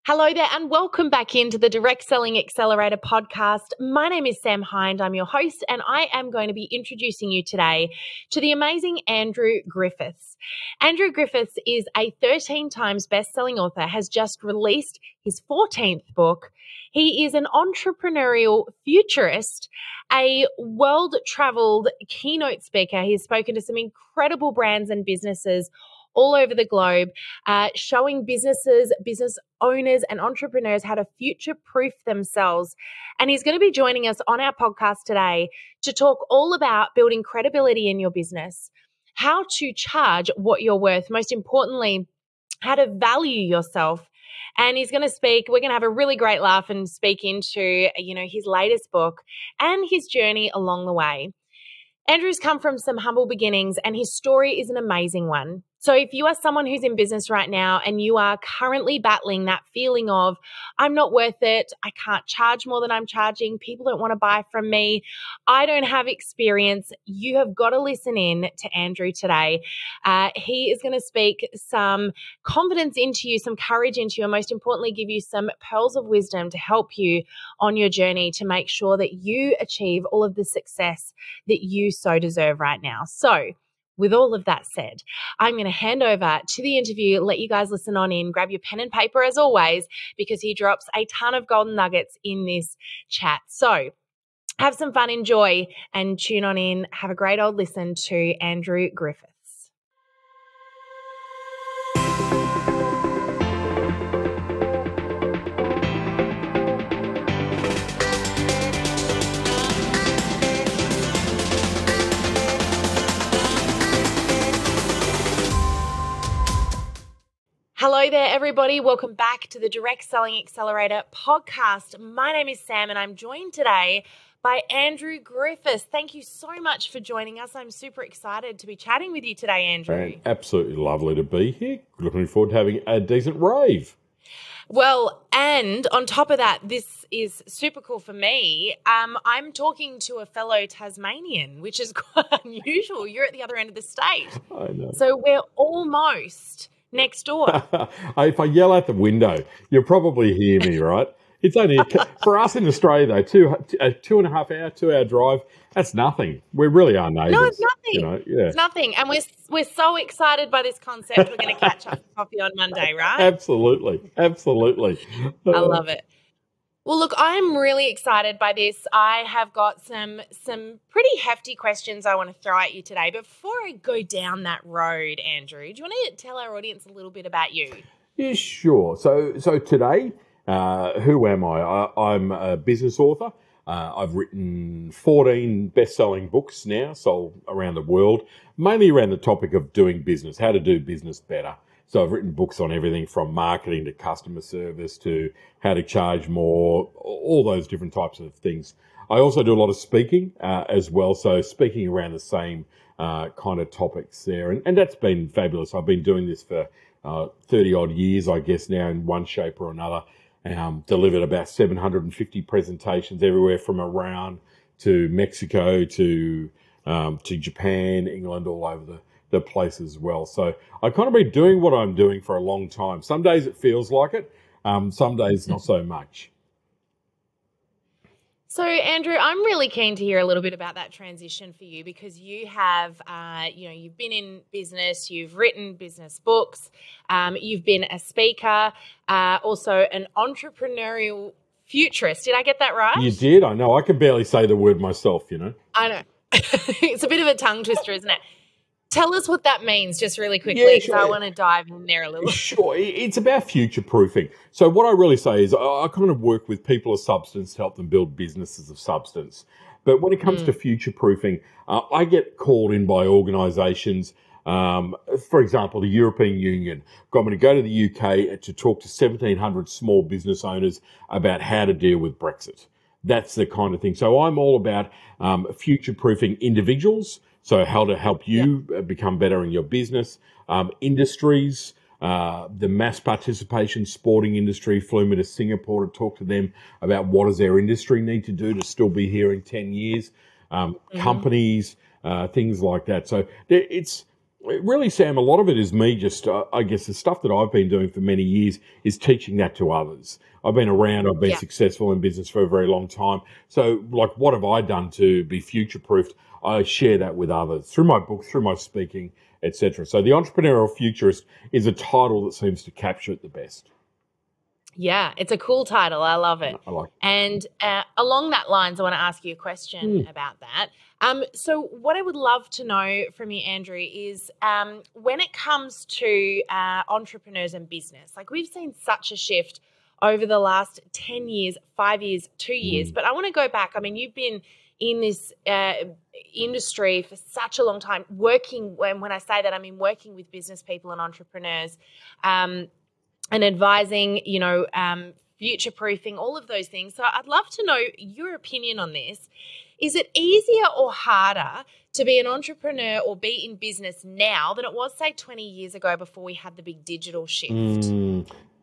Hello there and welcome back into the Direct Selling Accelerator podcast. My name is Sam Hind. I'm your host and I am going to be introducing you today to the amazing Andrew Griffiths. Andrew Griffiths is a 13 times best-selling author, has just released his 14th book. He is an entrepreneurial futurist, a world-traveled keynote speaker. He's spoken to some incredible brands and businesses all over the globe, showing businesses, business owners and entrepreneurs how to future-proof themselves. And he's going to be joining us on our podcast today to talk all about building credibility in your business, how to charge what you're worth, most importantly, how to value yourself. And he's going to speak, we're going to have a really great laugh and speak into, his latest book and his journey along the way. Andrew's come from some humble beginnings and his story is an amazing one. So if you are someone who's in business right now and you are currently battling that feeling of, I'm not worth it, I can't charge more than I'm charging, people don't want to buy from me, I don't have experience, you have got to listen in to Andrew today. He is going to speak some confidence into you, some courage into you, and most importantly, give you some pearls of wisdom to help you on your journey to make sure that you achieve all of the success that you so deserve right now. So, with all of that said, I'm going to hand over to the interview, let you guys listen on in, grab your pen and paper as always, because he drops a ton of golden nuggets in this chat. So have some fun, enjoy, and tune on in. Have a great old listen to Andrew Griffiths. Hello there, everybody. Welcome back to the Direct Selling Accelerator podcast. My name is Sam and I'm joined today by Andrew Griffiths. Thank you so much for joining us. I'm super excited to be chatting with you today, Andrew. Absolutely lovely to be here. Looking forward to having a decent rave. Well, and on top of that, this is super cool for me. I'm talking to a fellow Tasmanian, which is quite unusual. You're at the other end of the state. I know. So we're almost next door. If I yell out the window, you'll probably hear me, right? It's only, for us in Australia though, 2.5 hour drive, that's nothing. We really are neighbours. No, it's nothing. It's nothing. And we're so excited by this concept. We're going to catch up for coffee on Monday, right? Absolutely. I love it. Well, look, I'm really excited by this. I have got some pretty hefty questions I want to throw at you today. But before I go down that road, Andrew, do you want to tell our audience a little bit about you? Yeah, sure. So today, who am I? I'm a business author. I've written 14 best-selling books now, sold around the world, mainly around the topic of doing business, how to do business better. So I've written books on everything from marketing to customer service to how to charge more, all those different types of things. I also do a lot of speaking as well, so speaking around the same kind of topics there. And that's been fabulous. I've been doing this for 30-odd years, I guess, now in one shape or another. Delivered about 750 presentations everywhere from Iran to Mexico to Japan, England, all over the place as well. So I've kind of been doing what I'm doing for a long time. Some days it feels like it, some days not so much. So, Andrew, I'm really keen to hear a little bit about that transition for you because you have, you've been in business, you've written business books, you've been a speaker, also an entrepreneurial futurist. Did I get that right? You did. I know. I can barely say the word myself, I know. It's a bit of a tongue twister, isn't it? Tell us what that means just really quickly because I want to dive in there a little. Sure. It's about future-proofing. So what I really say is I kind of work with people of substance to help them build businesses of substance. But when it comes to future-proofing, I get called in by organisations, for example, the European Union. I'm going to go to the UK to talk to 1,700 small business owners about how to deal with Brexit. That's the kind of thing. So I'm all about future-proofing individuals, so how to help you become better in your business, industries, the mass participation sporting industry flew me to Singapore to talk to them about what does their industry need to do to still be here in 10 years, companies, things like that. So it's Really, Sam, a lot of it is me just, I guess the stuff that I've been doing for many years is teaching that to others. I've been around, I've been Yeah. successful in business for a very long time. So, like, what have I done to be future proofed? I share that with others through my books, through my speaking, etc. So, the entrepreneurial futurist is a title that seems to capture it the best. Yeah, it's a cool title. I love it. I like And along that lines, I want to ask you a question about that. So what I would love to know from you, Andrew, is when it comes to entrepreneurs and business, like we've seen such a shift over the last 10 years, 5 years, 2 years. But I want to go back. I mean, you've been in this industry for such a long time, working, when I say that, I mean working with business people and entrepreneurs, and advising, future proofing, all of those things. So I'd love to know your opinion on this. Is it easier or harder to be an entrepreneur or be in business now than it was, say, 20 years ago before we had the big digital shift?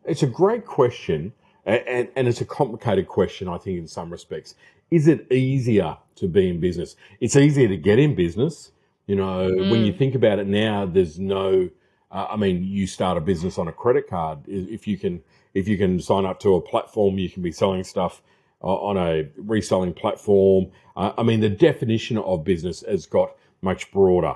It's a great question, and it's a complicated question, I think, in some respects. Is it easier to be in business? It's easier to get in business. When you think about it now, there's no... you start a business on a credit card. If you can sign up to a platform, you can be selling stuff on a reselling platform. The definition of business has got much broader.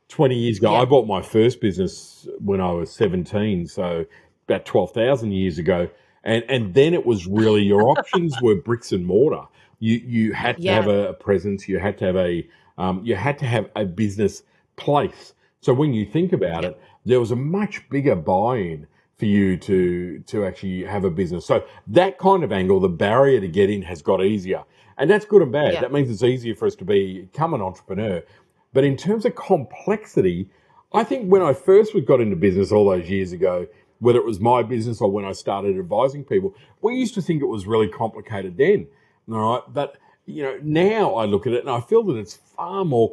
20 years ago, I bought my first business when I was 17, so about 12,000 years ago. And then it was really, your options were bricks and mortar. You had to have a presence. You had to have a business place. So when you think about it, there was a much bigger buy-in for you to actually have a business. So that kind of angle, the barrier to get in has got easier. And that's good and bad. That means it's easier for us to become an entrepreneur. But in terms of complexity, I think when I first got into business all those years ago, whether it was my business or when I started advising people, we used to think it was really complicated then. All right. But, now I look at it and I feel that it's far more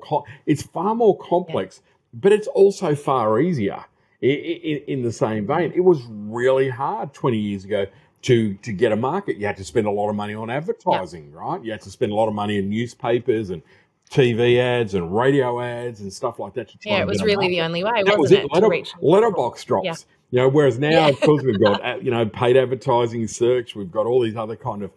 complex. But it's also far easier in the same vein. It was really hard 20 years ago to get a market. You had to spend a lot of money on advertising, right? You had to spend a lot of money in newspapers and TV ads and radio ads and stuff like that to try and it was get a really market. the only way, That wasn't it? Letterbox drops. Whereas now, of course, we've got paid advertising, search. We've got all these other kind of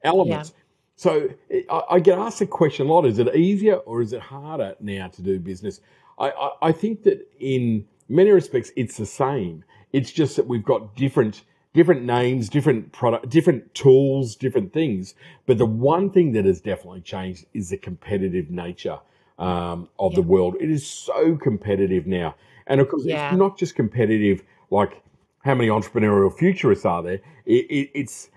elements. So I get asked the question a lot: is it easier or is it harder now to do business? I think that in many respects it's the same. It's just that we've got different names, different product, different tools, different things. But the one thing that has definitely changed is the competitive nature of the world. It is so competitive now, and of course it's not just competitive like how many entrepreneurial futurists are there. It's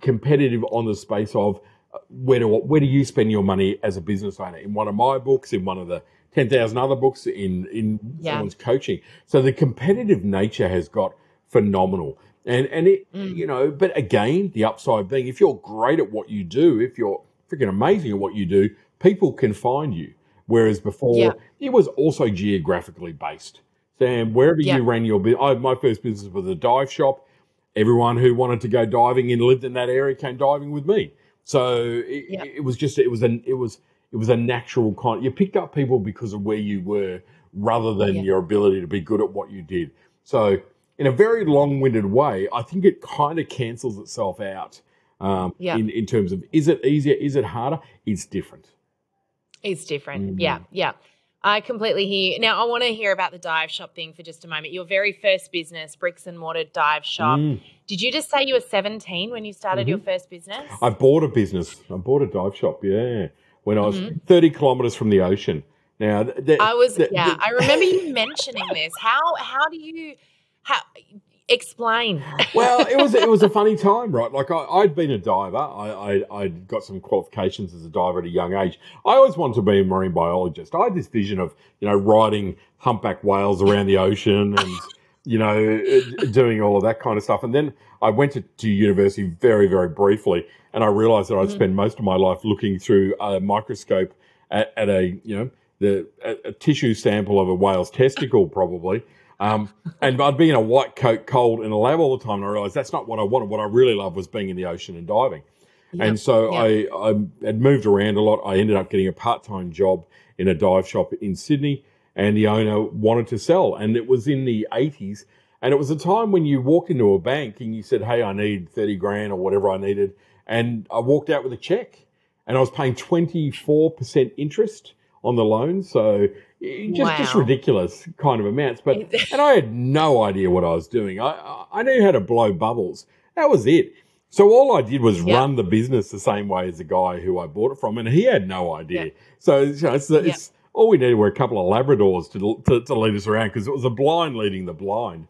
competitive on the space of where do you spend your money as a business owner? In one of my books, in one of the 10,000 other books, in someone's coaching. So the competitive nature has got phenomenal. And it, but again, the upside being, if you're great at what you do, if you're freaking amazing at what you do, people can find you. Whereas before, it was also geographically based. Sam, wherever you ran your business, my first business was a dive shop. Everyone who wanted to go diving and lived in that area came diving with me. So it was a natural kind. You picked up people because of where you were rather than your ability to be good at what you did. So in a very long-winded way, I think it kind of cancels itself out in terms of, is it easier? Is it harder? It's different. It's different. Yeah. I completely hear you. Now, I want to hear about the dive shop thing for just a moment. Your very first business, bricks and mortar dive shop. Did you just say you were 17 when you started your first business? I bought a business. I bought a dive shop, when I was 30 kilometres from the ocean. Now, I remember you mentioning this. How do you explain? Well, it was a funny time, right? Like I'd been a diver. I'd got some qualifications as a diver at a young age. I always wanted to be a marine biologist. I had this vision of, riding humpback whales around the ocean and, doing all of that kind of stuff. And then I went to university very, very briefly, and I realised that I'd spend most of my life looking through a microscope at a tissue sample of a whale's testicle, probably. And I'd be in a white coat, cold in a lab all the time, and I realised that's not what I wanted. What I really loved was being in the ocean and diving. And so I had moved around a lot. I ended up getting a part-time job in a dive shop in Sydney, and the owner wanted to sell. And it was in the 80s. And it was a time when you walk into a bank and you said, hey, I need 30 grand or whatever I needed. And I walked out with a check and I was paying 24% interest on the loan. So just ridiculous kind of amounts. And I had no idea what I was doing. I knew how to blow bubbles. That was it. So all I did was run the business the same way as the guy who I bought it from, and he had no idea. Yep. So it's all we needed were a couple of Labradors to lead us around, because it was a blind leading the blind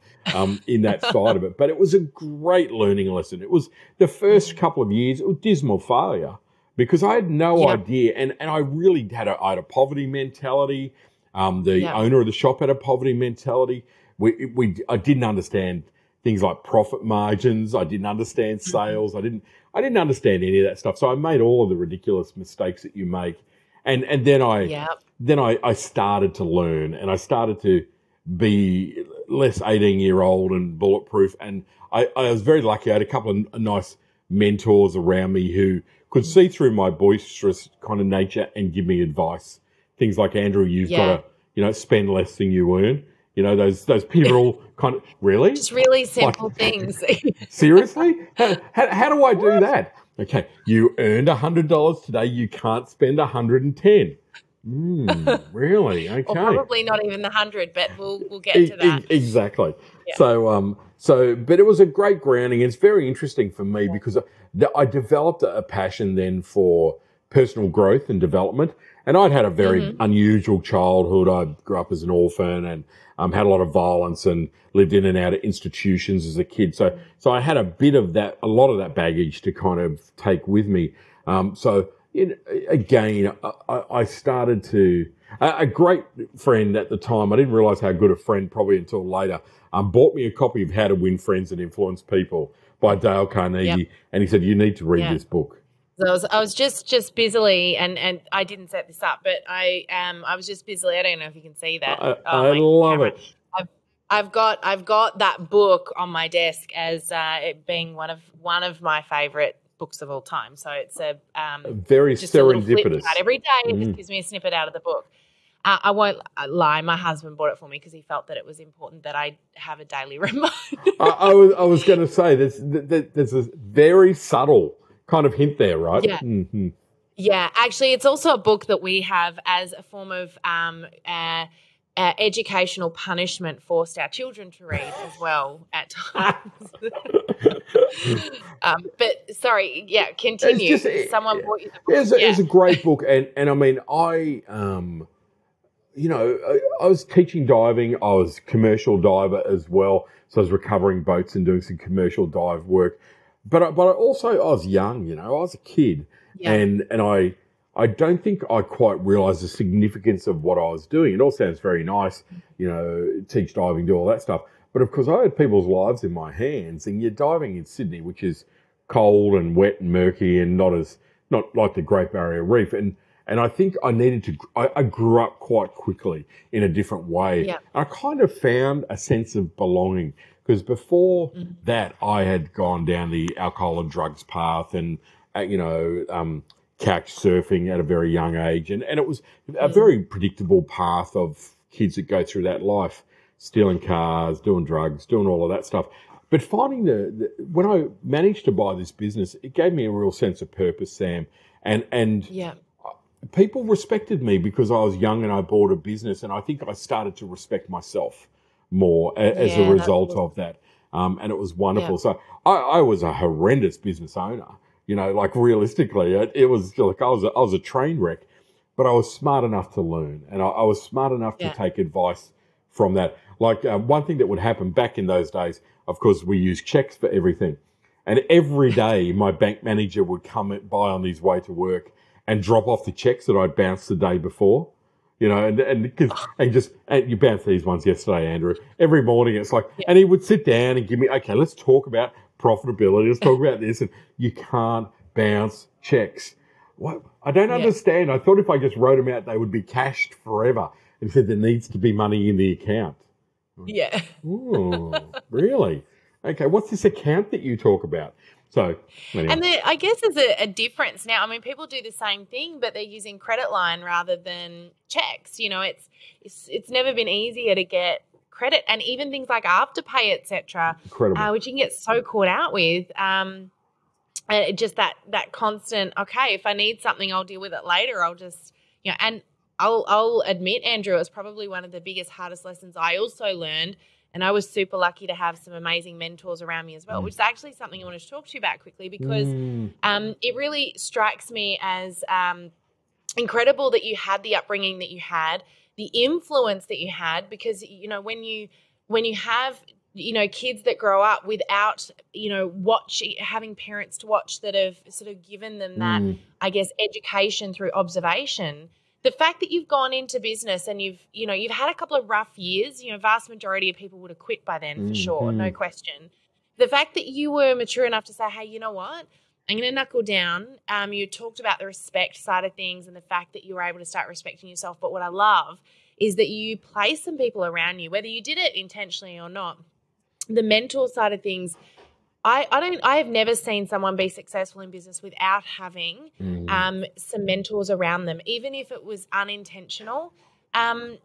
in that side of it. But it was a great learning lesson. It was the first couple of years, it was dismal failure, because I had no idea, and I really had a poverty mentality. The owner of the shop had a poverty mentality. I didn't understand things like profit margins. I didn't understand sales. I didn't understand any of that stuff. So I made all of the ridiculous mistakes that you make. And then I started to learn, and I started to be less 18-year-old and bulletproof. And I was very lucky. I had a couple of nice mentors around me who could see through my boisterous kind of nature and give me advice. Things like, Andrew, you've got to, spend less than you earn. Those pivotal kind of, really? Just really simple things. Seriously? How do I do that? Okay, you earned $100 today. You can't spend $110. Really? Okay. Or probably not even the 100, but we'll get to that. Exactly. Yeah. But it was a great grounding. It's very interesting for me because I developed a passion then for personal growth and development. And I'd had a very unusual childhood. I grew up as an orphan and had a lot of violence and lived in and out of institutions as a kid. So I had a lot of that baggage to kind of take with me. I started to, a great friend at the time, I didn't realize how good a friend probably until later, bought me a copy of How to Win Friends and Influence People by Dale Carnegie. And he said, you need to read this book. So I was just busily, and I didn't set this up, but I was just busily. I don't know if you can see that. I love it. I've got that book on my desk as it being one of my favorite books of all time. So it's a very just serendipitous. Every day it just gives me a snippet out of the book. I won't lie. My husband bought it for me because he felt that it was important that I have a daily reminder. I was going to say there's a very subtle kind of hint there, right? Yeah. Mm-hmm. Yeah. Actually, it's also a book that we have as a form of educational punishment, forced our children to read as well at times. But sorry, continue. Someone bought you the book. It's a great book, and I mean, I was teaching diving. I was a commercial diver as well, so I was recovering boats and doing some commercial dive work. But I was young, I was a kid, and I don't think I quite realised the significance of what I was doing. It all sounds very nice, teach diving, do all that stuff. But of course, I had people's lives in my hands, and you're diving in Sydney, which is cold and wet and murky, and not like the Great Barrier Reef. And I think I grew up quite quickly in a different way. Yeah. I kind of found a sense of belonging. Because before that, I had gone down the alcohol and drugs path and, couch surfing at a very young age. And it was a very predictable path of kids that go through that life, stealing cars, doing drugs, doing all of that stuff. But finding when I managed to buy this business, it gave me a real sense of purpose, Sam. And people respected me because I was young and I bought a business. And I think I started to respect myself more as a result of that. And it was wonderful. Yeah. So I was a horrendous business owner, like realistically, it was like I was a train wreck, but I was smart enough to learn, and I was smart enough to take advice from that. Like one thing that would happen back in those days, of course, we used checks for everything. And every day my bank manager would come by on his way to work and drop off the checks that I'd bounced the day before. And you bounced these ones yesterday, Andrew. Every morning it's like, and he would sit down and give me, okay, let's talk about profitability. Let's talk about this. And you can't bounce checks. What? I don't understand. I thought if I just wrote them out, they would be cashed forever. And he said there needs to be money in the account. Yeah. Oh, really? Okay. What's this account that you talk about? So anyway. And I guess there's a difference now. I mean, people do the same thing, but they're using credit line rather than checks. You know, it's never been easier to get credit, and even things like Afterpay, etc., Incredible. which you can get so caught out with. Just that constant, okay, if I need something, I'll deal with it later. I'll just, and I'll admit, Andrew, it was probably one of the biggest, hardest lessons I also learned. And I was super lucky to have some amazing mentors around me as well, which is actually something I wanted to talk to you about quickly, because it really strikes me as incredible that you had the upbringing that you had, the influence that you had, because, when you have, kids that grow up without, having parents to watch that have sort of given them that, I guess, education through observation. The fact that you've gone into business and you've had a couple of rough years, vast majority of people would have quit by then for sure, no question. The fact that you were mature enough to say, hey, you know what, I'm going to knuckle down. You talked about the respect side of things and the fact that you were able to start respecting yourself. But what I love is that you place some people around you, whether you did it intentionally or not. The mentor side of things, I have never seen someone be successful in business without having some mentors around them, even if it was unintentional. And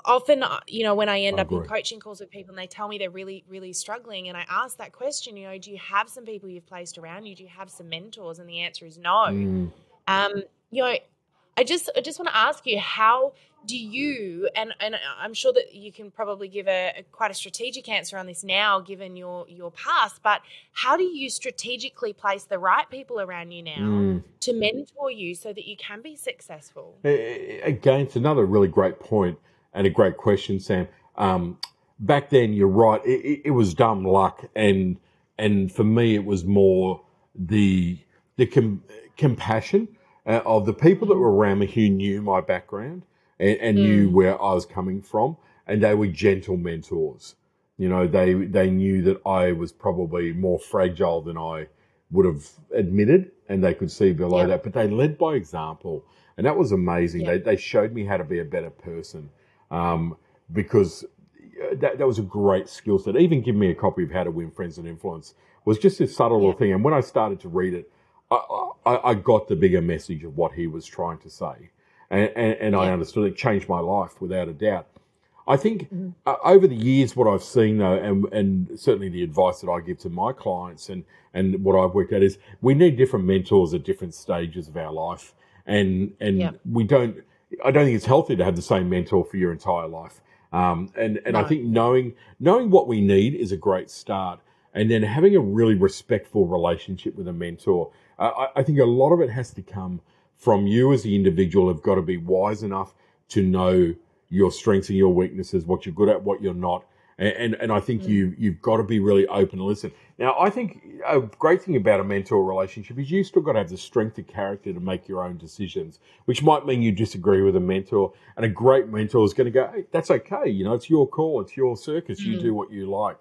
often, when I end up in coaching calls with people and they tell me they're really, really struggling, and I ask that question, do you have some people you've placed around you? Do you have some mentors? And the answer is no. I just want to ask you, how do you, and I'm sure that you can probably give quite a strategic answer on this now, given your past, but how do you strategically place the right people around you now to mentor you so that you can be successful? Again, it's another really great point and a great question, Sam. Back then, you're right, it was dumb luck, and for me, it was more the compassion of the people that were around me who knew my background and knew where I was coming from, and they were gentle mentors. They knew that I was probably more fragile than I would have admitted, and they could see below that, but they led by example, and that was amazing. They showed me how to be a better person, because that was a great skill set. Even giving me a copy of How to Win Friends and Influence was just a subtle little thing, and when I started to read it, I got the bigger message of what he was trying to say, and I understood it. Changed my life without a doubt. I think over the years, what I've seen though, and certainly the advice that I give to my clients and what I've worked out is we need different mentors at different stages of our life, and we don't. I don't think it's healthy to have the same mentor for your entire life. I think knowing what we need is a great start, and then having a really respectful relationship with a mentor. I think a lot of it has to come from you as the individual. Have got to be wise enough to know your strengths and your weaknesses, what you're good at, what you're not. And I think you've got to be really open and listen. Now, I think a great thing about a mentor relationship is you still got to have the strength of character to make your own decisions, which might mean you disagree with a mentor. And a great mentor is going to go, hey, that's okay. It's your call. It's your circus. You do what you like.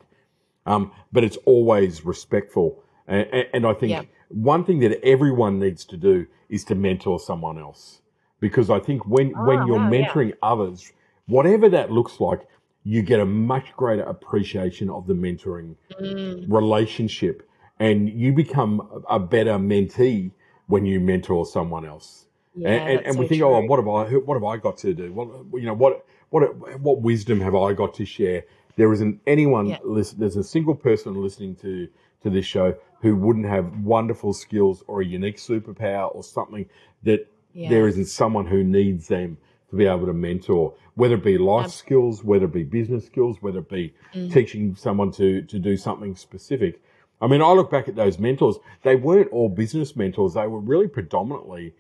But it's always respectful. And I think one thing that everyone needs to do is to mentor someone else. Because I think when you're mentoring others, whatever that looks like, you get a much greater appreciation of the mentoring relationship, and you become a better mentee when you mentor someone else. And we think, true. What have I got to do? What wisdom have I got to share? There isn't anyone. There's a single person listening to this show who wouldn't have wonderful skills or a unique superpower or something that there isn't someone who needs them to be able to mentor, whether it be life skills, whether it be business skills, whether it be teaching someone to do something specific. I mean, I look back at those mentors, they weren't all business mentors. They were really predominantly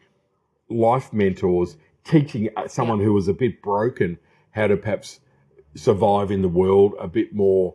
life mentors, teaching someone who was a bit broken how to perhaps survive in the world a bit more.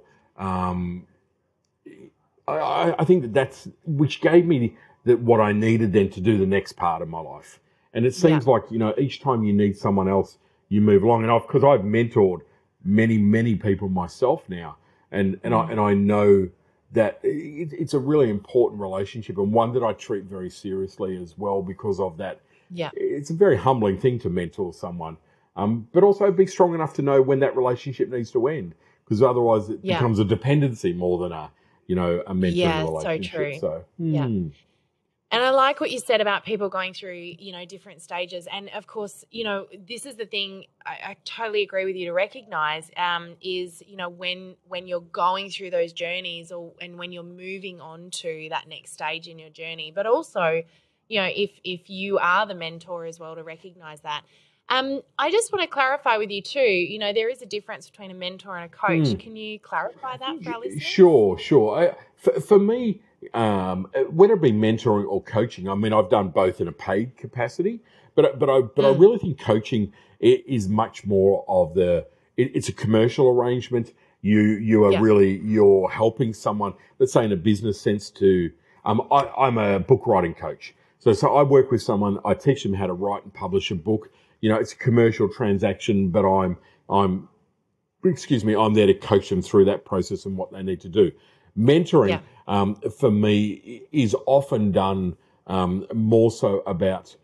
I think that's which gave me what I needed then to do the next part of my life. And it seems like, each time you need someone else, you move along. And because I've mentored many people myself now, and I know that it's a really important relationship, and one that I treat very seriously as well because of that. Yeah, it's a very humbling thing to mentor someone, but also be strong enough to know when that relationship needs to end, because otherwise it becomes a dependency more than a mentoring Yeah, so relationship. true. So, Yeah. And I like what you said about people going through, different stages. And of course, this is the thing I totally agree with you to recognize is, when you're going through those journeys and when you're moving on to that next stage in your journey, but also, if you are the mentor as well, to recognize that. I just want to clarify with you too, there is a difference between a mentor and a coach. Can you clarify that for our listeners? Sure. For me, whether it be mentoring or coaching, I mean, I've done both in a paid capacity, but I really think coaching is much more of it's a commercial arrangement. You are really, you're helping someone, let's say in a business sense to, I'm a book writing coach. So I work with someone, I teach them how to write and publish a book. It's a commercial transaction, but I'm there to coach them through that process and what they need to do. Mentoring, for me, is often done more so about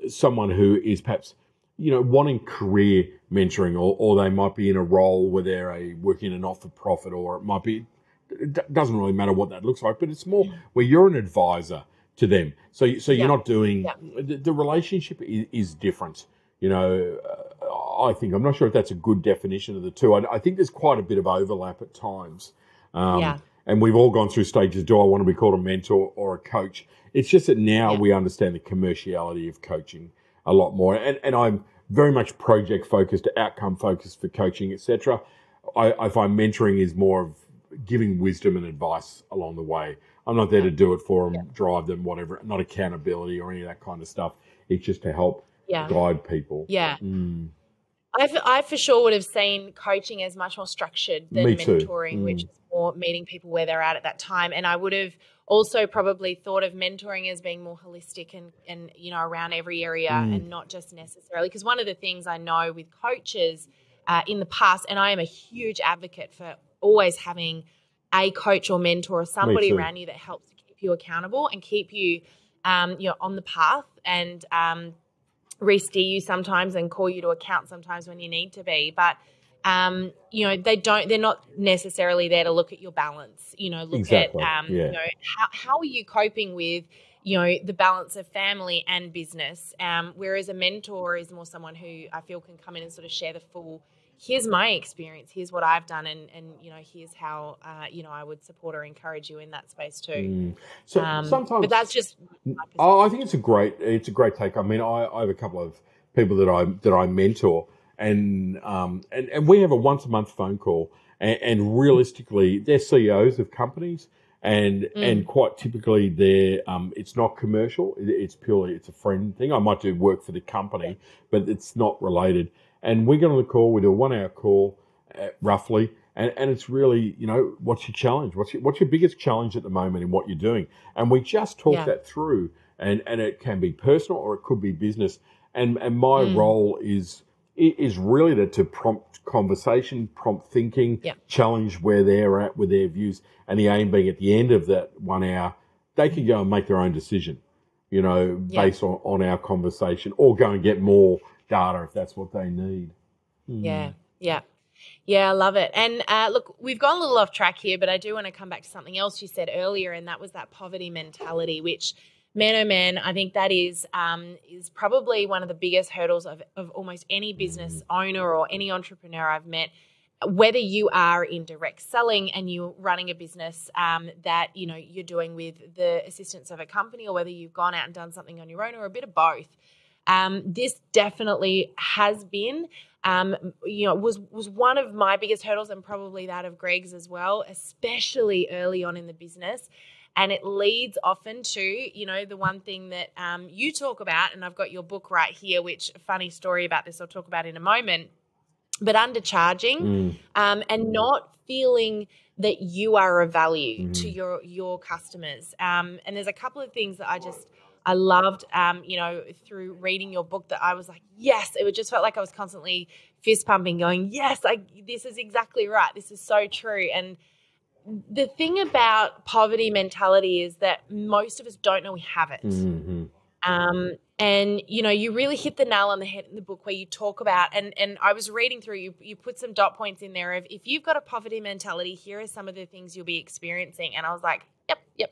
someone who is perhaps, wanting career mentoring, or they might be in a role where they're working in a not-for-profit, or it might be, it doesn't really matter what that looks like, but it's more where you're an advisor to them. So you're not doing, the relationship is different. I think, I'm not sure if that's a good definition of the two. I think there's quite a bit of overlap at times. And we've all gone through stages. Do I want to be called a mentor or a coach? It's just that now we understand the commerciality of coaching a lot more. And I'm very much project focused, outcome focused for coaching, etc. I find mentoring is more of giving wisdom and advice along the way. I'm not there to do it for them, drive them, whatever, not accountability or any of that kind of stuff. It's just to help guide people. Yeah. I for sure would have seen coaching as much more structured than mentoring, which is more meeting people where they're at that time. And I would have also probably thought of mentoring as being more holistic and around every area and not just necessarily. Because one of the things I know with coaches in the past, and I am a huge advocate for always having a coach or mentor or somebody around you that helps to keep you accountable and keep you, on the path and re-steer you sometimes and call you to account sometimes when you need to be. But, they're not necessarily there to look at your balance, look at, how are you coping with, the balance of family and business. Whereas a mentor is more someone who I feel can come in and sort of share the full, here's my experience, here's what I've done, and here's how, I would support or encourage you in that space too. So sometimes, but that's just. I think it's a great take. I mean, I have a couple of people that I mentor, and we have a once a month phone call, and realistically, they're CEOs of companies, and quite typically they're it's not commercial. It's a friend thing. I might do work for the company, but it's not related. And we get on the call, we do a 1 hour call, roughly, and it's really, what's your challenge? What's your biggest challenge at the moment in what you're doing? And we just talk that through, and it can be personal or it could be business. And my role is really to prompt conversation, prompt thinking, challenge where they're at with their views, and the aim being at the end of that 1 hour, they can go and make their own decision, based on our conversation, or go and get more data if that's what they need. Yeah, I love it. And look, we've gone a little off track here, but I do want to come back to something else you said earlier, and that was that poverty mentality, which, man, oh man, I think that is probably one of the biggest hurdles of almost any business owner or any entrepreneur I've met, whether you are in direct selling and you're running a business that, you're doing with the assistance of a company, or whether you've gone out and done something on your own, or a bit of both. This definitely has been, was one of my biggest hurdles, and probably that of Greg's as well, especially early on in the business. And it leads often to, the one thing that you talk about, and I've got your book right here, which, a funny story about this I'll talk about in a moment, but undercharging and not feeling that you are of value to your customers. And there's a couple of things that I loved, through reading your book, that I was like, yes, it just felt like I was constantly fist pumping going, yes, this is exactly right. This is so true. And the thing about poverty mentality is that most of us don't know we have it. And, you really hit the nail on the head in the book where you talk about, and I was reading through, you put some dot points in there of, if you've got a poverty mentality, here are some of the things you'll be experiencing. And I was like, yep.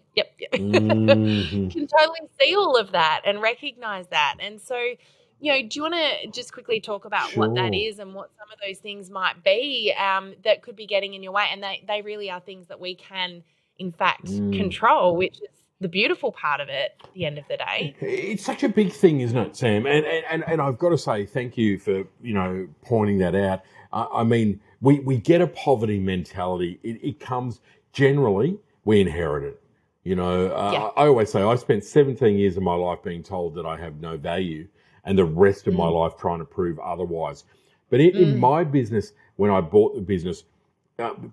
Mm-hmm. Can totally see all of that and recognize that. And so, do you want to just quickly talk about what that Sure. is and what some of those things might be that could be getting in your way? And they really are things that we can, in fact, control, which is the beautiful part of it at the end of the day. It's such a big thing, isn't it, Sam? And I've got to say thank you for, pointing that out. I mean, we get a poverty mentality. It comes generally, we inherit it. I always say I spent 17 years of my life being told that I have no value and the rest of my life trying to prove otherwise. But in my business, when I bought the business,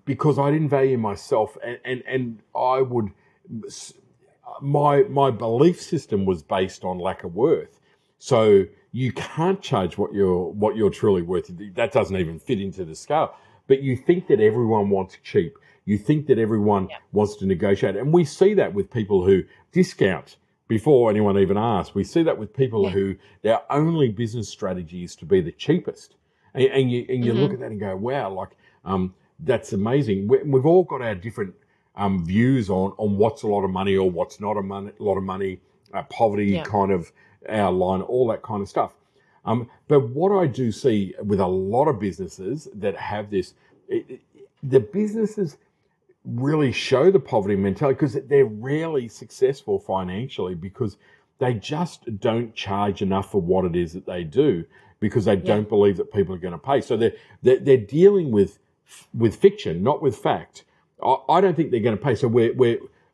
because I didn't value myself and I would... My belief system was based on lack of worth. So you can't charge what you're truly worth. That doesn't even fit into the scale. But you think that everyone wants cheap. You think that everyone wants to negotiate. And we see that with people who discount before anyone even asks. We see that with people who their only business strategy is to be the cheapest. And you look at that and go, wow, that's amazing. We've all got our different views on what's a lot of money or what's not lot of money, poverty kind of our line, all that kind of stuff. But what I do see with a lot of businesses that have this, the businesses really show the poverty mentality because they're rarely successful financially because they just don't charge enough for what it is that they do because they don't believe that people are going to pay. So they're dealing with fiction, not with fact. I don't think they're going to pay. So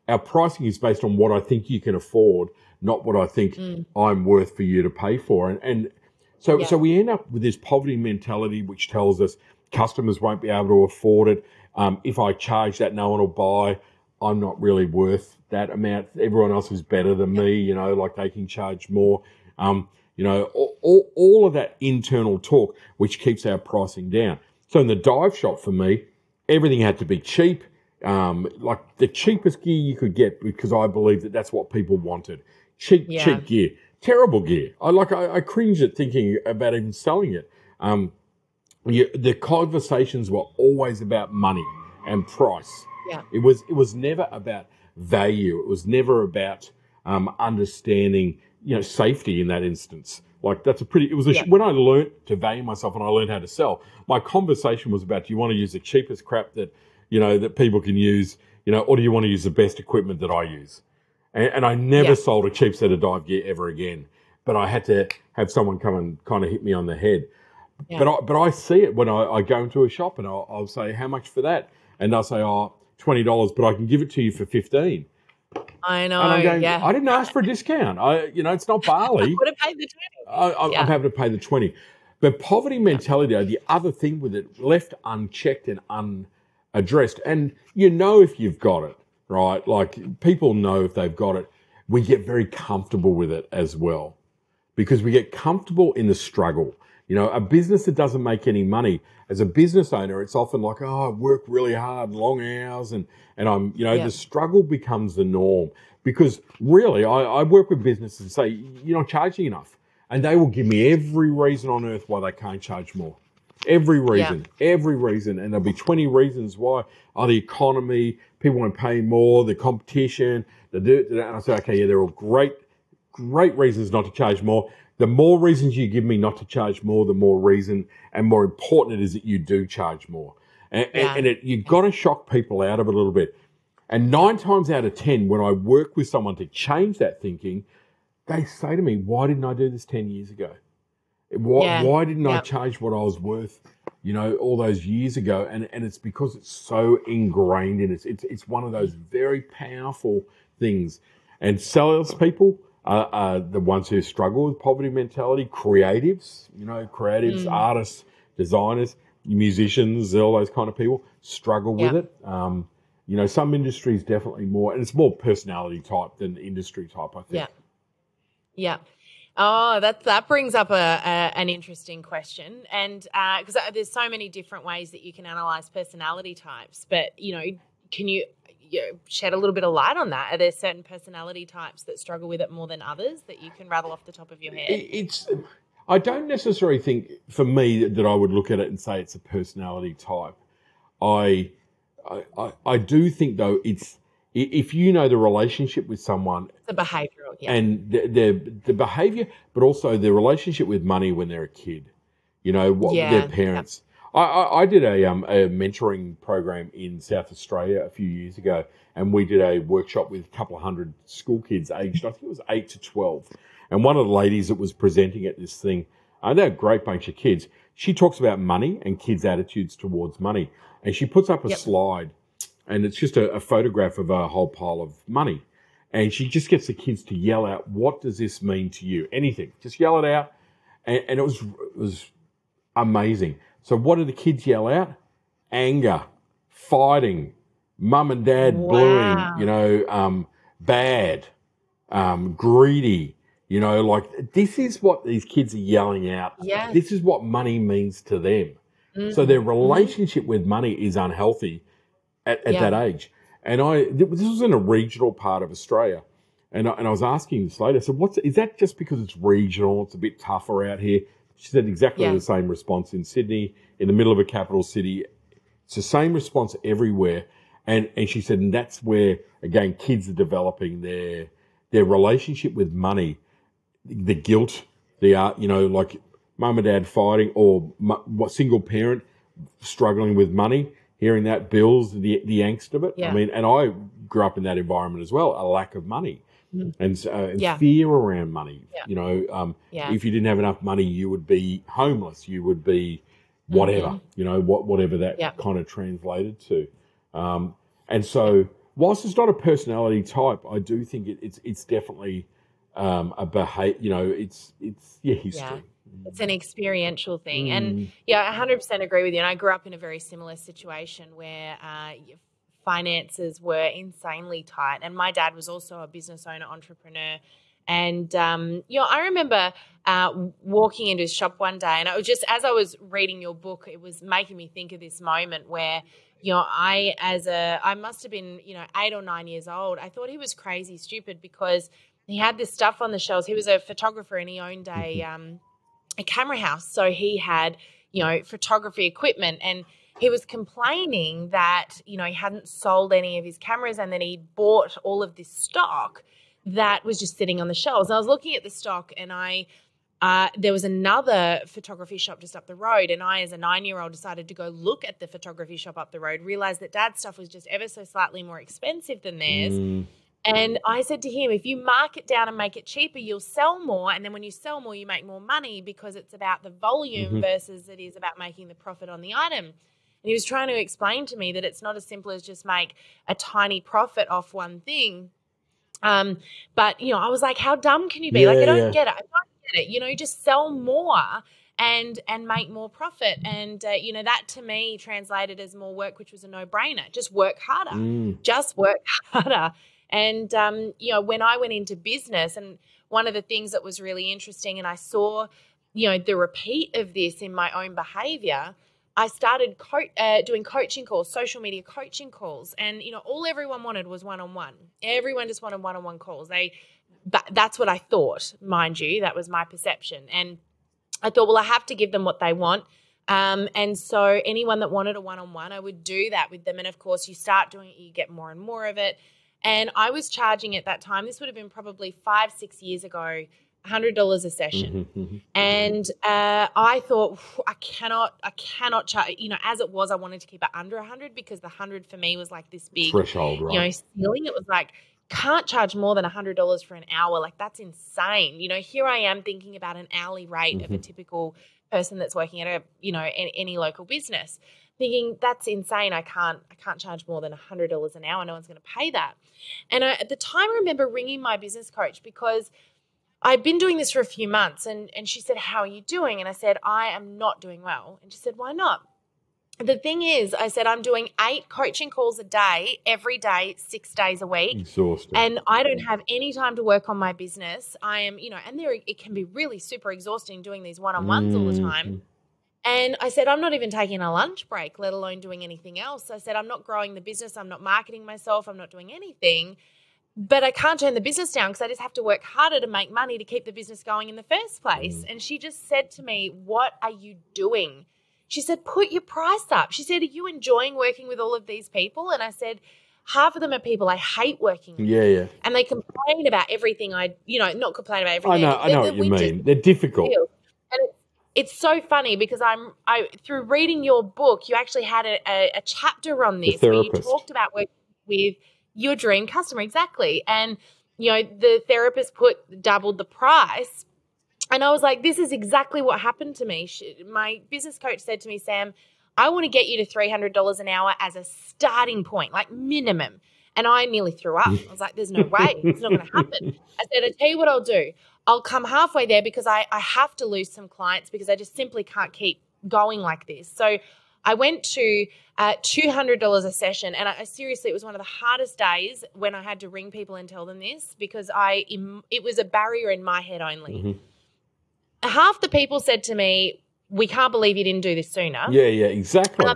our pricing is based on what I think you can afford, not what I think I'm worth for you to pay for. And so we end up with this poverty mentality, which tells us customers won't be able to afford it. If I charge that, no one will buy. I'm not really worth that amount. Everyone else is better than me, like they can charge more. All of that internal talk, which keeps our pricing down. So in the dive shop for me, everything had to be cheap. Like the cheapest gear you could get because I believe that that's what people wanted. Cheap gear, terrible gear. I cringe at thinking about even selling it. The conversations were always about money and price. Yeah. It was never about value. It was never about understanding, safety in that instance. Like that's when I learned to value myself and I learned how to sell, my conversation was about, do you want to use the cheapest crap that people can use, or do you want to use the best equipment that I use? And I never sold a cheap set of dive gear ever again. But I had to have someone come and kind of hit me on the head. Yeah. But I see it when I go into a shop and I'll say, how much for that? And they'll say, $20, but I can give it to you for $15. I know. And I'm going, I didn't ask for a discount. It's not barley. I would have paid the $20. I'm happy to pay the $20. But poverty mentality, the other thing with it, left unchecked and unaddressed. And if you've got it, right? Like people know if they've got it. We get very comfortable with it as well because we get comfortable in the struggle. A business that doesn't make any money, as a business owner, it's often like, I work really hard, long hours, and I'm, the struggle becomes the norm. Because really, I work with businesses and say, you're not charging enough. And they will give me every reason on earth why they can't charge more. Every reason. And there'll be 20 reasons why. The economy, people won't pay more, the competition, and I say, okay, they're all great reasons not to charge more. The more reasons you give me not to charge more, the more reason and more important it is that you do charge more. And you've got to shock people out of it a little bit. And 9 times out of 10, when I work with someone to change that thinking, they say to me, why didn't I do this 10 years ago? Why didn't I charge what I was worth, all those years ago? And it's because it's so ingrained in us. It's one of those very powerful things. And salespeople are the ones who struggle with poverty mentality. Creatives, artists, designers, musicians, all those kind of people struggle with it. Some industries definitely more, and it's more personality type than industry type, I think. Yeah. Oh, that brings up an interesting question, and because there's so many different ways that you can analyze personality types, but can you shed a little bit of light on that? Are there certain personality types that struggle with it more than others that you can rattle off the top of your head? I don't necessarily think, for me, that I would look at it and say it's a personality type. I do think, though, it's, if you know the relationship with someone, the behavioural, and the behaviour, but also their relationship with money when they're a kid. You know, what their parents. I did a mentoring program in South Australia a few years ago, and we did a workshop with a couple of hundred school kids aged, I think it was 8 to 12. And one of the ladies that was presenting at this thing, they're a great bunch of kids. She talks about money and kids' attitudes towards money. And she puts up a slide, and it's just a photograph of a whole pile of money. And she just gets the kids to yell out, what does this mean to you? Anything. Just yell it out. And it was amazing. So what do the kids yell out? Anger, fighting, mum and dad bluing, bad, greedy. Like, this is what these kids are yelling out. Yes. This is what money means to them. Mm-hmm. So their relationship with money is unhealthy at that age. And this was in a regional part of Australia. And I was asking this lady, I said, is that just because it's regional, it's a bit tougher out here? She said exactly the same response in Sydney, in the middle of a capital city. It's the same response everywhere. And she said, and that's where, again, kids are developing their relationship with money, the guilt, like mum and dad fighting, or single parent struggling with money, hearing that, bills, the angst of it. Yeah. I mean, and I grew up in that environment as well, a lack of money. And fear around money. If you didn't have enough money, you would be homeless. You would be whatever, whatever that kind of translated to. And so, whilst it's not a personality type, I do think it's definitely a behavior. It's history. Yeah. It's an experiential thing. And I 100% agree with you. And I grew up in a very similar situation where finances were insanely tight. And my dad was also a business owner, entrepreneur. And, I remember walking into his shop one day, and it was just, as I was reading your book, it was making me think of this moment where, I must have been, 8 or 9 years old. I thought he was crazy stupid because he had this stuff on the shelves. He was a photographer and he owned a camera house. So he had, photography equipment, and he was complaining that, he hadn't sold any of his cameras, and then he bought all of this stock that was just sitting on the shelves. And I was looking at the stock, and there was another photography shop just up the road, and I, as a 9-year-old, decided to go look at the photography shop up the road, realised that Dad's stuff was just ever so slightly more expensive than theirs. And I said to him, if you mark it down and make it cheaper, you'll sell more. And then when you sell more, you make more money, because it's about the volume versus it is about making the profit on the item. And he was trying to explain to me that it's not as simple as just make a tiny profit off one thing. But, I was like, how dumb can you be? I don't get it. I don't get it. You just sell more and make more profit. And, that to me translated as more work, which was a no-brainer. Just work harder. Just work harder. And, when I went into business, and one of the things that was really interesting, and I saw, the repeat of this in my own behavior, I started doing coaching calls, social media coaching calls. And, all everyone wanted was one-on-one. Everyone just wanted one-on-one calls. That's what I thought, mind you. That was my perception. And I thought, well, I have to give them what they want. And so anyone that wanted a one-on-one, I would do that with them. And, of course, you start doing it, you get more and more of it. And I was charging at that time, this would have been probably 5-6 years ago, $100 a session. And I thought, I cannot charge, as it was, I wanted to keep it under 100, because the 100 for me was like this big threshold, right? Ceiling. It was like, can't charge more than $100 for an hour. Like, that's insane. Here I am thinking about an hourly rate of a typical person that's working at any local business, thinking that's insane. I can't charge more than $100 an hour. No one's going to pay that. And at the time, I remember ringing my business coach, because I'd been doing this for a few months, and she said, how are you doing? And I said, I am not doing well. And she said, why not? The thing is, I said, I'm doing 8 coaching calls a day, every day, 6 days a week. Exhausting. And I don't have any time to work on my business. I am, and it can be really super exhausting doing these one-on-ones all the time. And I said, I'm not even taking a lunch break, let alone doing anything else. I said, I'm not growing the business. I'm not marketing myself. I'm not doing anything. But I can't turn the business down because I just have to work harder to make money to keep the business going in the first place. And she just said to me, what are you doing? She said, put your price up. She said, are you enjoying working with all of these people? And I said, half of them are people I hate working with. Yeah. And they complain about everything not complain about everything. I know what you mean. They're difficult. And it's so funny because through reading your book, you actually had a chapter on this where you talked about working with your dream customer. Exactly. And, the therapist doubled the price. And I was like, this is exactly what happened to me. My business coach said to me, Sam, I want to get you to $300 an hour as a starting point, like minimum. And I nearly threw up. I was like, there's no way. It's not going to happen. I said, I'll tell you what I'll do. I'll come halfway there because I have to lose some clients because I just simply can't keep going like this. So I went to $200 a session, and I seriously, it was one of the hardest days when I had to ring people and tell them this because it was a barrier in my head only. Mm-hmm. Half the people said to me, we can't believe you didn't do this sooner. Yeah, exactly.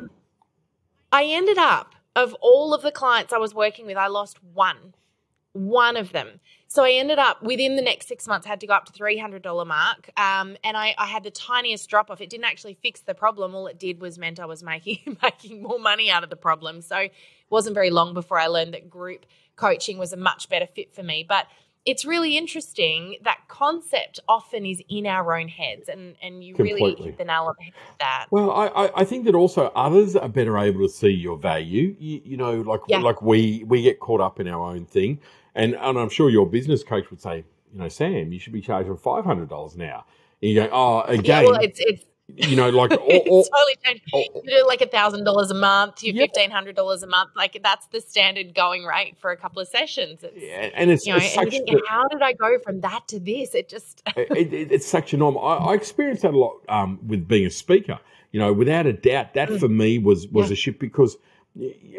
I ended up, of all of the clients I was working with, I lost one of them. So I ended up within the next 6 months had to go up to $300 mark. And I had the tiniest drop off. It didn't actually fix the problem. All it did was meant I was making more money out of the problem. So it wasn't very long before I learned that group coaching was a much better fit for me. But it's really interesting that concept often is in our own heads, and you really hit the nail on the head with that. Well, I think that also others are better able to see your value. Like we get caught up in our own thing. And I'm sure your business coach would say, Sam, you should be charging $500 an hour. And you go, again. Yeah, well, it's it's totally changed. You do like $1,000 a month, you $1,500 a month. Like that's the standard going rate for a couple of sessions. And it's how did I go from that to this? It just it's such a norm. I experienced that a lot with being a speaker. Without a doubt, that for me was a shift because,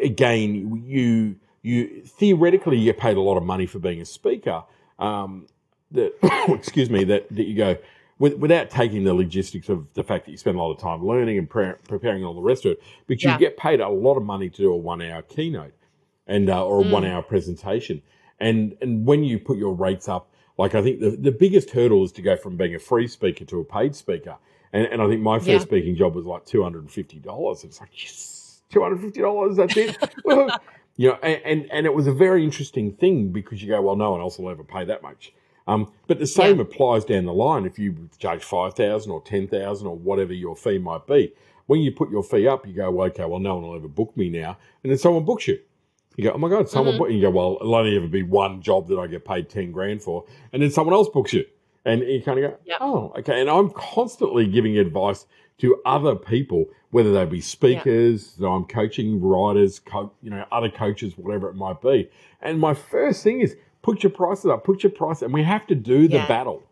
again, you theoretically you get paid a lot of money for being a speaker. That you go. Without taking the logistics of the fact that you spend a lot of time learning and preparing all the rest of it, but you get paid a lot of money to do a 1 hour keynote and or a 1 hour presentation. And when you put your rates up, like I think the biggest hurdle is to go from being a free speaker to a paid speaker. And I think my first speaking job was like $250. It's like, yes, $250, that's it. And it was a very interesting thing because you go, well, no one else will ever pay that much. But the same applies down the line. If you charge $5,000 or $10,000 or whatever your fee might be, when you put your fee up, you go, well, okay, well, no one will ever book me now. And then someone books you. You go, oh my God, someone booked you. You go, well, it'll only ever be one job that I get paid $10,000 for. And then someone else books you. And you kind of go, oh, okay. And I'm constantly giving advice to other people, whether they be speakers, that I'm coaching, writers, other coaches, whatever it might be. And my first thing is, put your prices up, and we have to do the battle.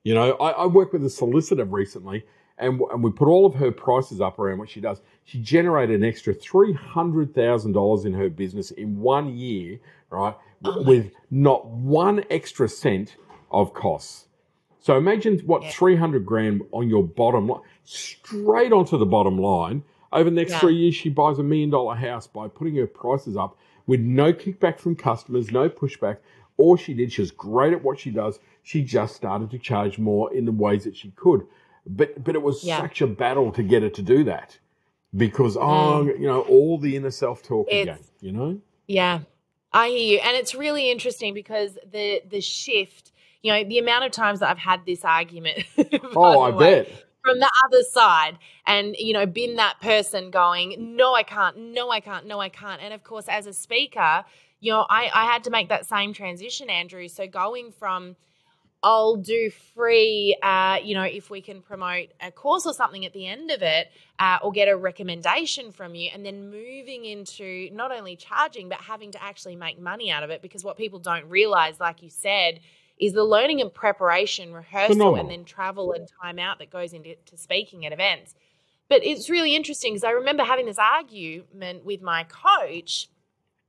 I worked with a solicitor recently, and we put all of her prices up around what she does. She generated an extra $300,000 in her business in 1 year, right, with not one extra cent of costs. So imagine what $300,000 on your bottom line, straight onto the bottom line. Over the next 3 years, she buys $1 million house by putting her prices up with no kickback from customers, no pushback. All she did, she was great at what she does. She just started to charge more in the ways that she could. But it was such a battle to get her to do that because, all the inner self-talk again, Yeah, I hear you. And it's really interesting because the shift, the amount of times that I've had this argument. I bet. From the other side and, been that person going, no, I can't, no, I can't, no, I can't. And, of course, as a speaker, I had to make that same transition, Andrew. So going from I'll do free, if we can promote a course or something at the end of it or get a recommendation from you, and then moving into not only charging but having to actually make money out of it, because what people don't realize, like you said, is the learning and preparation, rehearsal, and then travel and time out that goes into speaking at events. But it's really interesting because I remember having this argument with my coach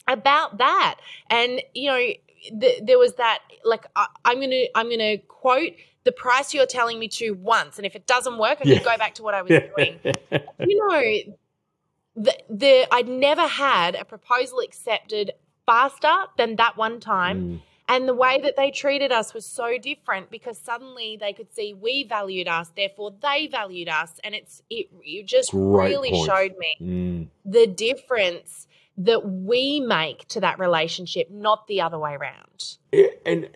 about that. And, there was that, like, I'm going to quote the price you're telling me to once, and if it doesn't work, I can go back to what I was doing. I'd never had a proposal accepted faster than that one time. And the way that they treated us was so different because suddenly they could see we valued us, therefore they valued us. And it just really showed me the difference that we make to that relationship, not the other way around. And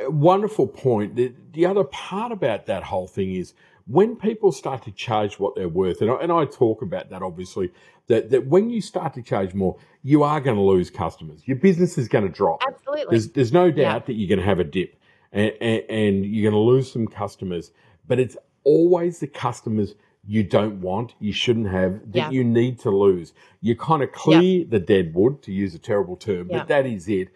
wonderful point. The other part about that whole thing is when people start to charge what they're worth, and I talk about that obviously, that when you start to charge more, you are going to lose customers. Your business is going to drop. Absolutely. There's no doubt that you're going to have a dip and you're going to lose some customers, but it's always the customers you don't want, you shouldn't have, that you need to lose. You kind of clear the dead wood, to use a terrible term, but that is it.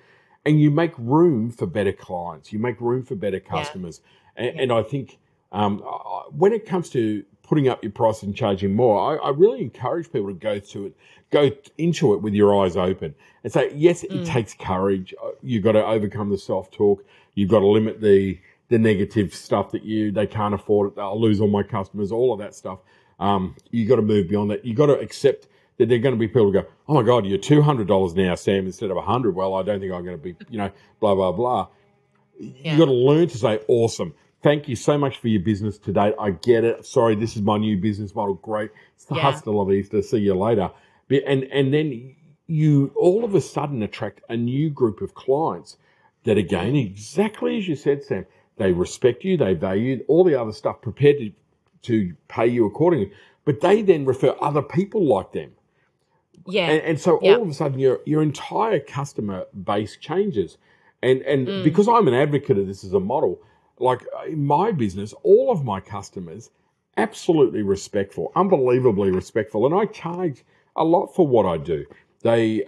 And you make room for better clients. You make room for better customers. And I think when it comes to putting up your price and charging more, I really encourage people to go into it with your eyes open and say, yes, it takes courage. You've got to overcome the self-talk. You've got to limit the negative stuff that they can't afford it. I'll lose all my customers, all of that stuff. You've got to move beyond that. You've got to accept that there are going to be people who go, oh my God, you're $200 now, Sam, instead of $100. Well, I don't think I'm going to be, blah, blah, blah. You've got to learn to say, awesome. Thank you so much for your business today. I get it. Sorry, this is my new business model. Great. It's the hustle of Easter. See you later. And then you all of a sudden attract a new group of clients that, again, exactly as you said, Sam, they respect you, they value all the other stuff, prepared to pay you accordingly. But they then refer other people like them. Yeah. And so all of a sudden your entire customer base changes. And because I'm an advocate of this as a model, like in my business, all of my customers, absolutely respectful, unbelievably respectful. And I charge a lot for what I do. They,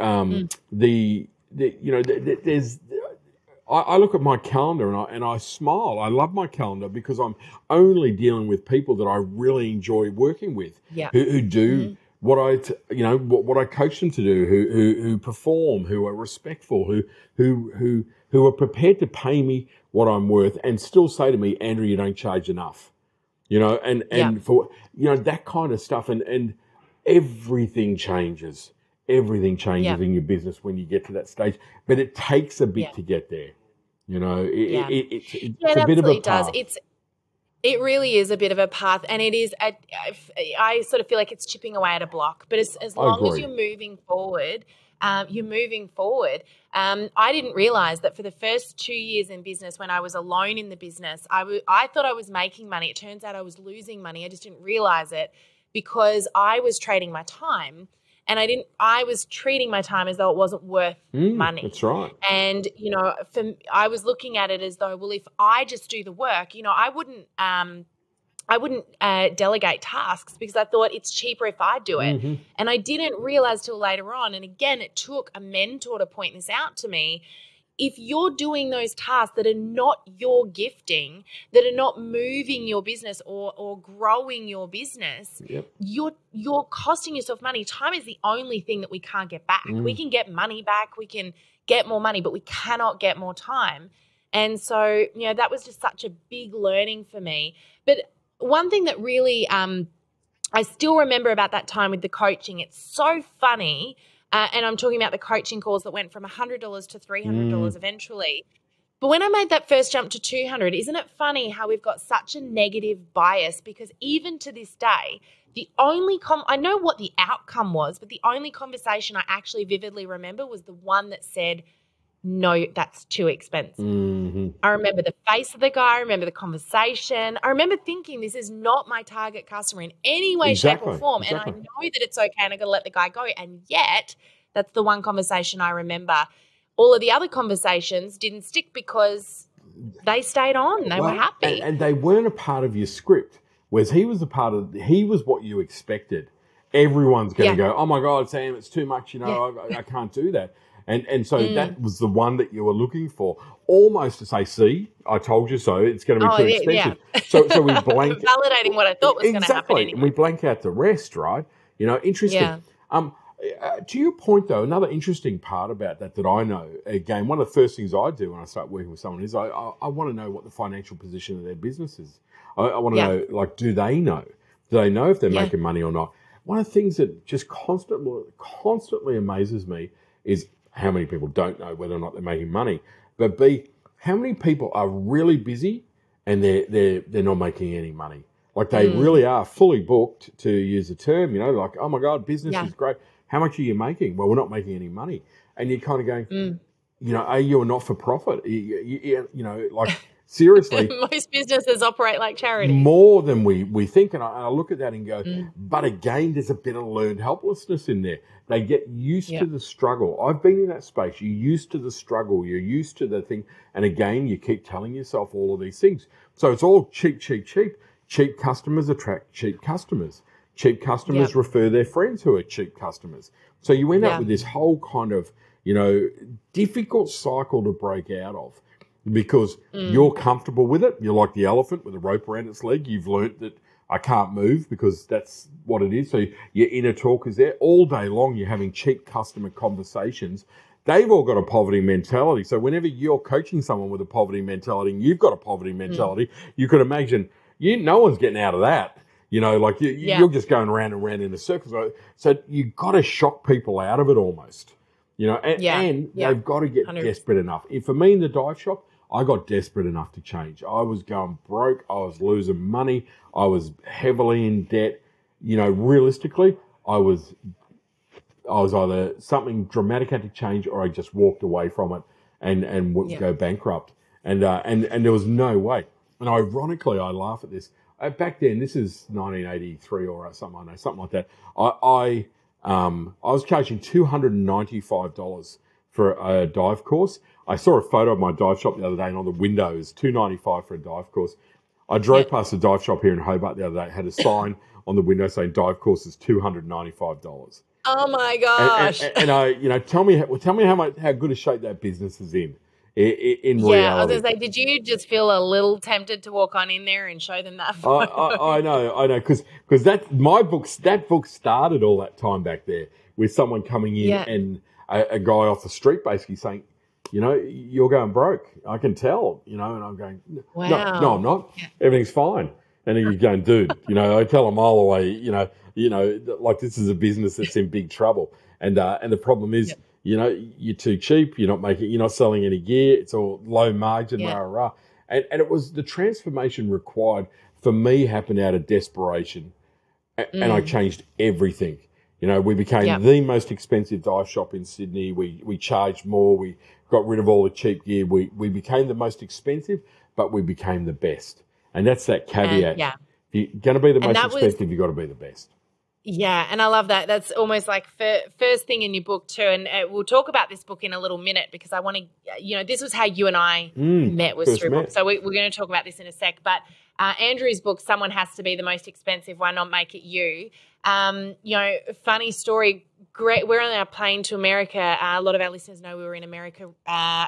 there's, I look at my calendar and I smile. I love my calendar because I'm only dealing with people that I really enjoy working with, who do what I coach them to do, who perform, who are respectful, who are prepared to pay me what I'm worth and still say to me, Andrew, you don't charge enough, and for that kind of stuff, and everything changes. Everything changes in your business when you get to that stage, but it takes a bit to get there. It's a bit of a path. It really is a bit of a path, and it is. I sort of feel like it's chipping away at a block, but as long as you're moving forward, I didn't realize that for the first 2 years in business, when I was alone in the business, I thought I was making money. It turns out I was losing money. I just didn't realize it because I was trading my time. And I was treating my time as though it wasn't worth money. That's right. And, I was looking at it as though, well, if I just do the work, I wouldn't delegate tasks because I thought it's cheaper if I do it. Mm-hmm. And I didn't realize till later on. And again, it took a mentor to point this out to me. If you're doing those tasks that are not your gifting, that are not moving your business or growing your business, you're costing yourself money. Time is the only thing that we can't get back. We can get money back, we can get more money, but we cannot get more time. And so, that was just such a big learning for me. But one thing that really I still remember about that time with the coaching, it's so funny. And I'm talking about the coaching calls that went from $100 to $300 eventually. But when I made that first jump to $200, isn't it funny how we've got such a negative bias? Because even to this day, the only I know what the outcome was, but the only conversation I actually vividly remember was the one that said, no, that's too expensive. Mm-hmm. I remember the face of the guy. I remember the conversation. I remember thinking this is not my target customer in any way, shape or form. Exactly. And I know that it's okay and I'm going to let the guy go. And yet that's the one conversation I remember. All of the other conversations didn't stick because they stayed on. They were happy. And they weren't a part of your script, whereas he was what you expected. Everyone's going to go, oh, my God, Sam, it's too much. I can't do that. And so that was the one that you were looking for, almost to say, see, I told you so, it's going to be too expensive. Yeah. So we blank. Validating what I thought was going to happen anyway. And we blank out the rest, right? Interesting. Yeah. To your point, though, another interesting part about that I know, again, one of the first things I do when I start working with someone is I want to know what the financial position of their business is. I want to know, like, do they know? Do they know if they're making money or not? One of the things that just constantly amazes me is how many people don't know whether or not they're making money. But B, how many people are really busy and they're not making any money? Like they really are fully booked, to use a term, like, oh my God, business is great. How much are you making? Well, we're not making any money. And you're kind of going, are you a not-for-profit? Like seriously. Most businesses operate like charities. More than we think. And I look at that and go, but again, there's a bit of learned helplessness in there. They get used to the struggle. I've been in that space. You're used to the struggle. You're used to the thing. And again, you keep telling yourself all of these things. So it's all cheap, cheap, cheap. Cheap customers attract cheap customers. Cheap customers refer their friends who are cheap customers. So you end up with this whole kind of, difficult cycle to break out of because you're comfortable with it. You're like the elephant with a rope around its leg. You've learnt that I can't move because that's what it is. So your inner talk is there. All day long you're having cheap customer conversations. They've all got a poverty mentality. So whenever you're coaching someone with a poverty mentality and you've got a poverty mentality, you could imagine no one's getting out of that. You're just going round and round in a circle. So you've got to shock people out of it almost, and they've got to get 100%. Desperate enough. And for me in the dive shop, I got desperate enough to change. I was going broke. I was losing money. I was heavily in debt. Realistically, I was either something dramatic had to change or I just walked away from it and would go bankrupt. And there was no way. And ironically, I laugh at this. Back then, this is 1983 or something like that. I was charging $295 for a dive course. I saw a photo of my dive shop the other day, and on the window is $295 for a dive course. I drove past a dive shop here in Hobart the other day. It had a sign on the window saying dive course is $295. Oh my gosh! And I, tell me how good a shape that business is in. In reality. I was going to say, did you just feel a little tempted to walk on in there and show them that photo? I know, because that book started all that time back there with someone coming in and a guy off the street basically saying, you're going broke. I can tell, and I'm going, wow. No, I'm not. Yeah. Everything's fine. And then you're going, dude, I tell them all the way, like this is a business that's in big trouble. And the problem is, you're too cheap. You're not selling any gear. It's all low margin, rah. And it was the transformation required for me happened out of desperation. And I changed everything. We became the most expensive dive shop in Sydney. We charged more. We got rid of all the cheap gear. We became the most expensive, but we became the best. And that's that caveat. If you're going to be the most expensive, you've got to be the best. Yeah, and I love that. That's almost like first thing in your book too. And we'll talk about this book in a little minute because I want to, this was how you and I met, was through book. So we're going to talk about this in a sec. But Andrew's book, Someone Has to Be the Most Expensive, Why Not Make It You? Funny story. Great. We're on our plane to America. A lot of our listeners know we were in America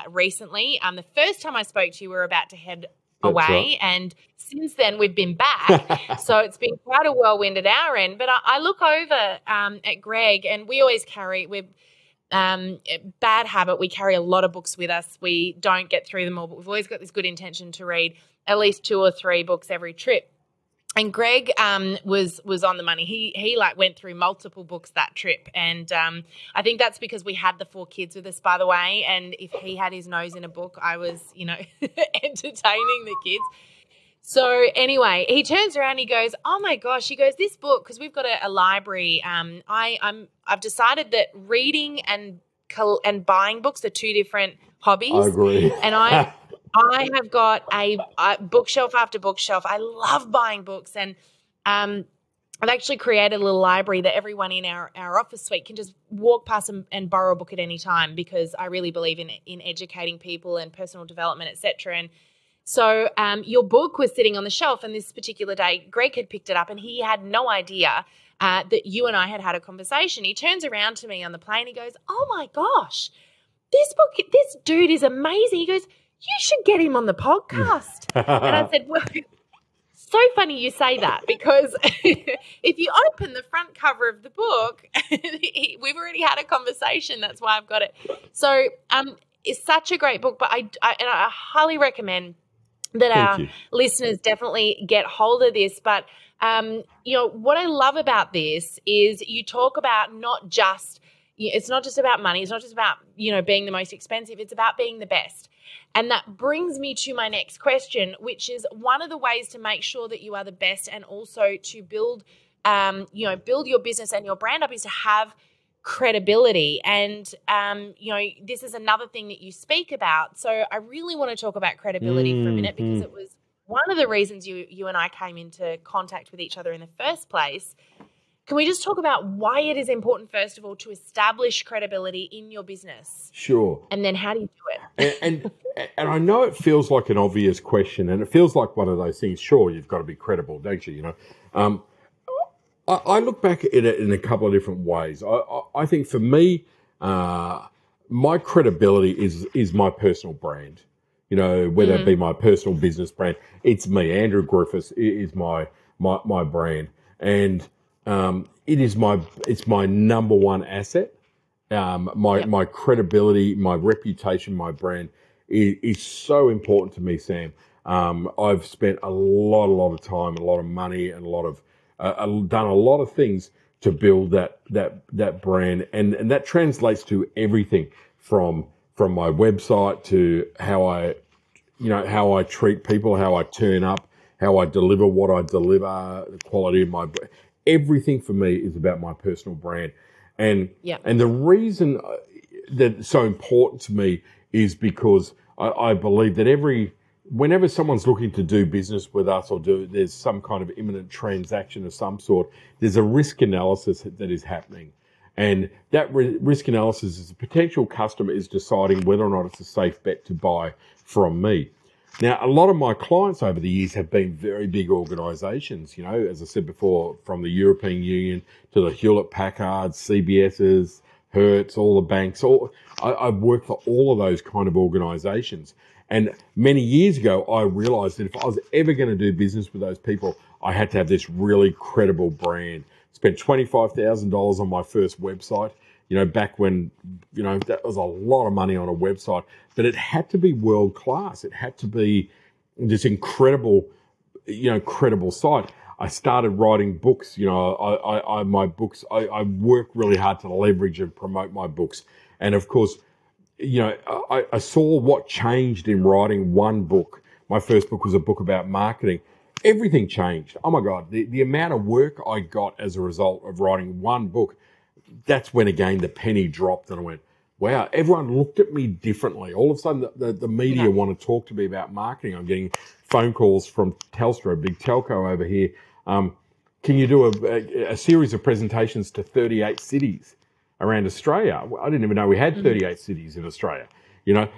recently. The first time I spoke to you, we were about to head away, and since then we've been back. So it's been quite a whirlwind at our end. But I look over at Greg, and we always carry bad habit. We carry a lot of books with us. We don't get through them all, but we've always got this good intention to read at least 2 or 3 books every trip. And Greg was on the money. He went through multiple books that trip, and I think that's because we had the 4 kids with us, by the way. And if he had his nose in a book, I was, entertaining the kids. So anyway, he turns around, he goes, "Oh my gosh!" He goes, "This book," because we've got a library. I've decided that reading and buying books are 2 different hobbies. I agree. And I have got a bookshelf after bookshelf. I love buying books, and I've actually created a little library that everyone in our office suite can just walk past and borrow a book at any time, because I really believe in educating people and personal development, etc. And so your book was sitting on the shelf, and this particular day, Greg had picked it up, and he had no idea that you and I had a conversation. He turns around to me on the plane. He goes, "Oh my gosh, this dude is amazing." He goes, "You should get him on the podcast." And I said, "Well, so funny you say that, because if you open the front cover of the book, we've already had a conversation. That's why I've got it. So it's such a great book, but I highly recommend that our listeners definitely get hold of this. But, what I love about this is you talk about it's not just about money. It's not just about, being the most expensive. It's about being the best. And that brings me to my next question, which is one of the ways to make sure that you are the best and also to build your business and your brand up is to have credibility. And, this is another thing that you speak about. So I really want to talk about credibility for a minute, because it was one of the reasons you and I came into contact with each other in the first place. Can we just talk about why it is important, first of all, to establish credibility in your business? Sure. And then how do you do it? And I know it feels like an obvious question, and it feels like one of those things. Sure, you've got to be credible, don't you? I look back at it in a couple of different ways. I think for me, my credibility is my personal brand. Whether it be my personal business brand, it's me. Andrew Griffiths is my brand, and it's my number one asset. My credibility, my reputation, my brand is so important to me, Sam. I've spent a lot of time, a lot of money, and done a lot of things to build that brand, and that translates to everything from my website to how I treat people, how I turn up, how I deliver what I deliver, the quality of my brand. Everything for me is about my personal brand. And the reason that it's so important to me is because I believe that whenever someone's looking to do business with us there's some kind of imminent transaction of some sort, there's a risk analysis that is happening. And that risk analysis is a potential customer is deciding whether or not it's a safe bet to buy from me. Now, a lot of my clients over the years have been very big organisations, as I said before, from the European Union to the Hewlett-Packards, CBS's, Hertz, all the banks. I've worked for all of those kind of organisations. And many years ago, I realised that if I was ever going to do business with those people, I had to have this really credible brand. Spent $25,000 on my first website. Back when, that was a lot of money on a website, but it had to be world class. It had to be this incredible, credible site. I started writing books. I work really hard to leverage and promote my books. And of course, I saw what changed in writing one book. My first book was a book about marketing. Everything changed. Oh my God, the amount of work I got as a result of writing one book. That's when, again, the penny dropped and I went, wow, everyone looked at me differently. All of a sudden, the media want to talk to me about marketing. I'm getting phone calls from Telstra, a big telco over here. Can you do a series of presentations to 38 cities around Australia? I didn't even know we had 38 cities in Australia. I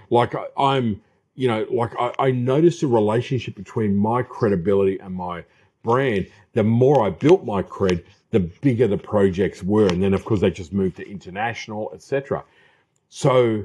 noticed a relationship between my credibility and my brand. The more I built my cred, the bigger the projects were. And then, of course, they just moved to international, etc. So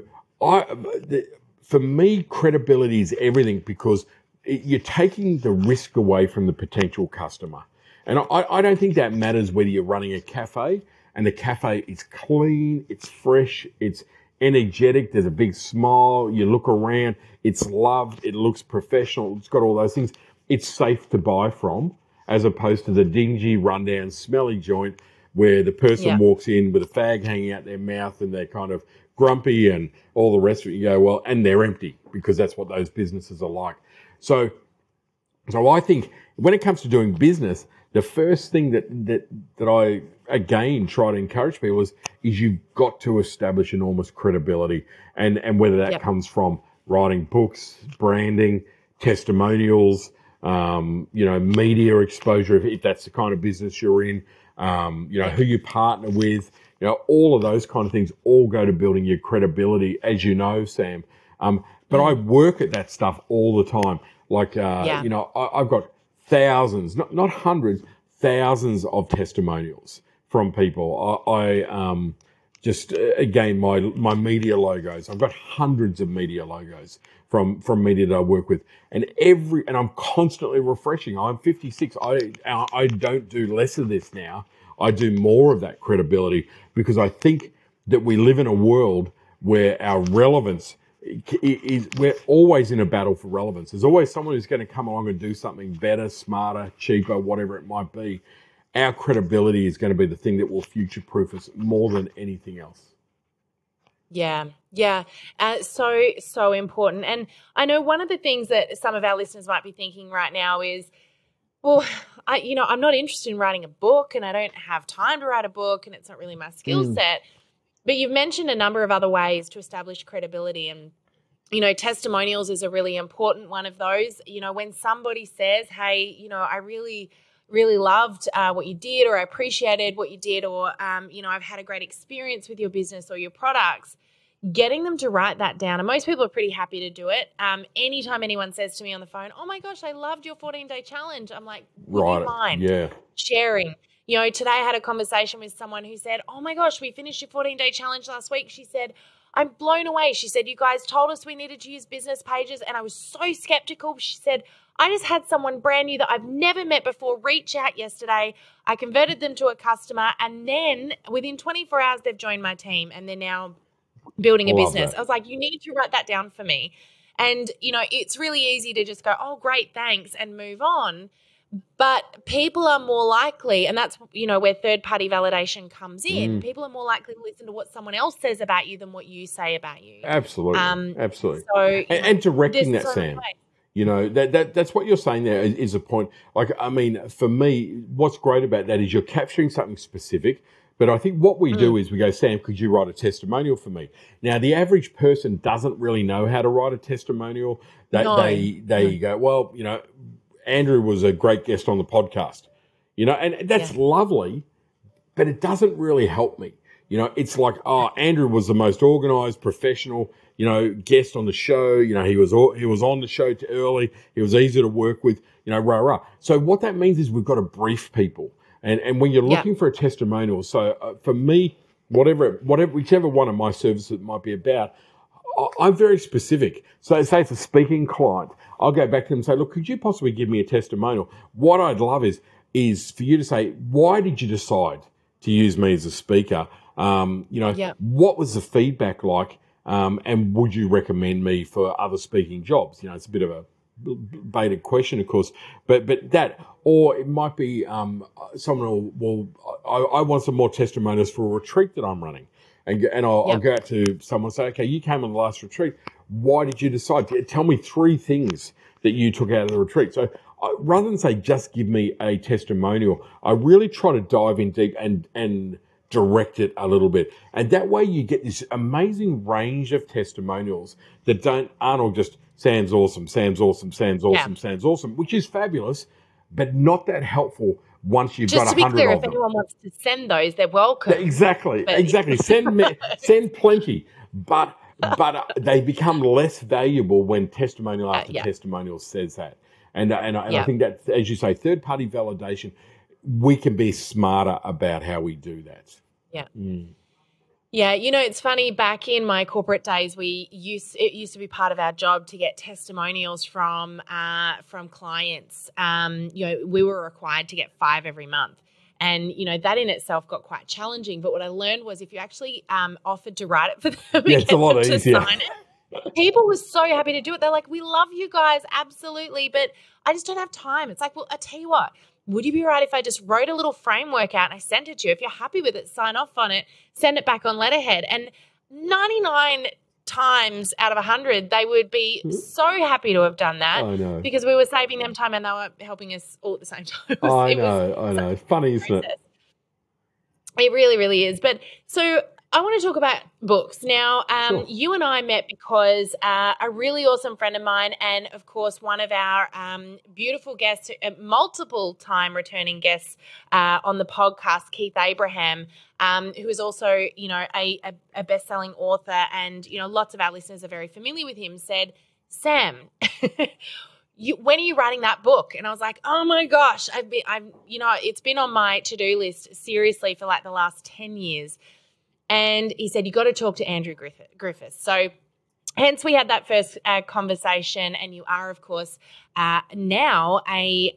for me, credibility is everything, because you're taking the risk away from the potential customer. And I don't think that matters whether you're running a cafe and the cafe is clean, it's fresh, it's energetic, there's a big smile, you look around, it's loved, it looks professional, it's got all those things. It's safe to buy from, as opposed to the dingy, rundown, smelly joint where the person walks in with a fag hanging out their mouth and they're kind of grumpy and all the rest of it. You go, well, and they're empty, because that's what those businesses are like. So I think when it comes to doing business, the first thing that I, again, try to encourage people is you've got to establish enormous credibility. And whether that comes from writing books, branding, testimonials, media exposure, if that's the kind of business you're in, who you partner with, all of those kind of things all go to building your credibility, as you know, Sam. But I work at that stuff all the time. I've got thousands, not hundreds, thousands of testimonials from people. just again, my media logos. I've got hundreds of media logos from media that I work with, and I'm constantly refreshing. I'm 56. I don't do less of this now. I do more of that credibility, because I think that we live in a world where our relevance is, we're always in a battle for relevance. There's always someone who's going to come along and do something better, smarter, cheaper, whatever it might be. Our credibility is going to be the thing that will future-proof us more than anything else. Yeah, yeah. So important. And I know one of the things that some of our listeners might be thinking right now is, well, I'm not interested in writing a book, and I don't have time to write a book, and it's not really my skill set. But you've mentioned a number of other ways to establish credibility, and, testimonials is a really important one of those. When somebody says, hey, I really, really loved what you did, or I appreciated what you did, or, I've had a great experience with your business or your products, getting them to write that down. And most people are pretty happy to do it. Anytime anyone says to me on the phone, oh my gosh, I loved your 14-day challenge, I'm like, would you mind sharing? Today I had a conversation with someone who said, oh my gosh, we finished your 14-day challenge last week. She said, I'm blown away. She said, you guys told us we needed to use business pages, and I was so skeptical. She said, I just had someone brand new that I've never met before reach out yesterday. I converted them to a customer, and then within 24 hours, they've joined my team, and they're now building a business. I was like, you need to write that down for me. And, it's really easy to just go, oh, great, thanks, and move on. But people are more likely, and that's, where third-party validation comes in. People are more likely to listen to what someone else says about you than what you say about you. Absolutely. Absolutely. So, and directing that, Sam. That's what you're saying there is a point. Like, I mean, for me, what's great about that is you're capturing something specific. But I think what we do is we go, Sam, could you write a testimonial for me? Now, the average person doesn't really know how to write a testimonial. They go, well, Andrew was a great guest on the podcast, and that's lovely, but it doesn't really help me. It's like, oh, Andrew was the most organized, professional, guest on the show. He was on the show too early. He was easy to work with, rah. So what that means is we've got to brief people. And when you're looking for a testimonial, so for me, whichever one of my services it might be about, I'm very specific. So say it's a speaking client, I'll go back to them and say, look, could you possibly give me a testimonial? What I'd love is for you to say, why did you decide to use me as a speaker? What was the feedback like? And would you recommend me for other speaking jobs? It's a bit of a baited question, of course, but that, or it might be someone I want some more testimonials for a retreat that I'm running, and I'll go out to someone and say, okay, you came on the last retreat. Why did you decide? Tell me 3 things that you took out of the retreat. So rather than say just give me a testimonial, I really try to dive in deep and direct it a little bit, and that way you get this amazing range of testimonials that aren't all just Sam's awesome, Sam's awesome, Sam's awesome, Sam's awesome, which is fabulous, but not that helpful once you've got 100 of them. Just to be clear, if anyone wants to send those, they're welcome. Exactly. Send plenty, but they become less valuable when testimonial after testimonial says that. And I think that, as you say, third-party validation, we can be smarter about how we do that. Yeah. Yeah, it's funny, back in my corporate days, it used to be part of our job to get testimonials from clients. We were required to get 5 every month. And, that in itself got quite challenging. But what I learned was if you actually offered to write it for them and get them to sign it, people were so happy to do it. They're like, we love you guys, absolutely, but I just don't have time. It's like, well, I tell you what, would you be right if I just wrote a little framework out and I sent it to you? If you're happy with it, sign off on it, send it back on letterhead. And 99 times out of 100, they would be so happy to have done that because we were saving them time and they were helping us all at the same time. I know. It's funny, isn't it? It really, really is. But so I want to talk about books. Now, you and I met because a really awesome friend of mine and, of course, one of our beautiful guests, multiple time returning guests on the podcast, Keith Abraham, who is also, a best-selling author and, lots of our listeners are very familiar with him, said, Sam, when are you writing that book? And I was like, oh my gosh, it's been on my to-do list seriously for like the last 10 years. And he said, you got to talk to Andrew Griffiths. So hence we had that first conversation, and you are, of course, now a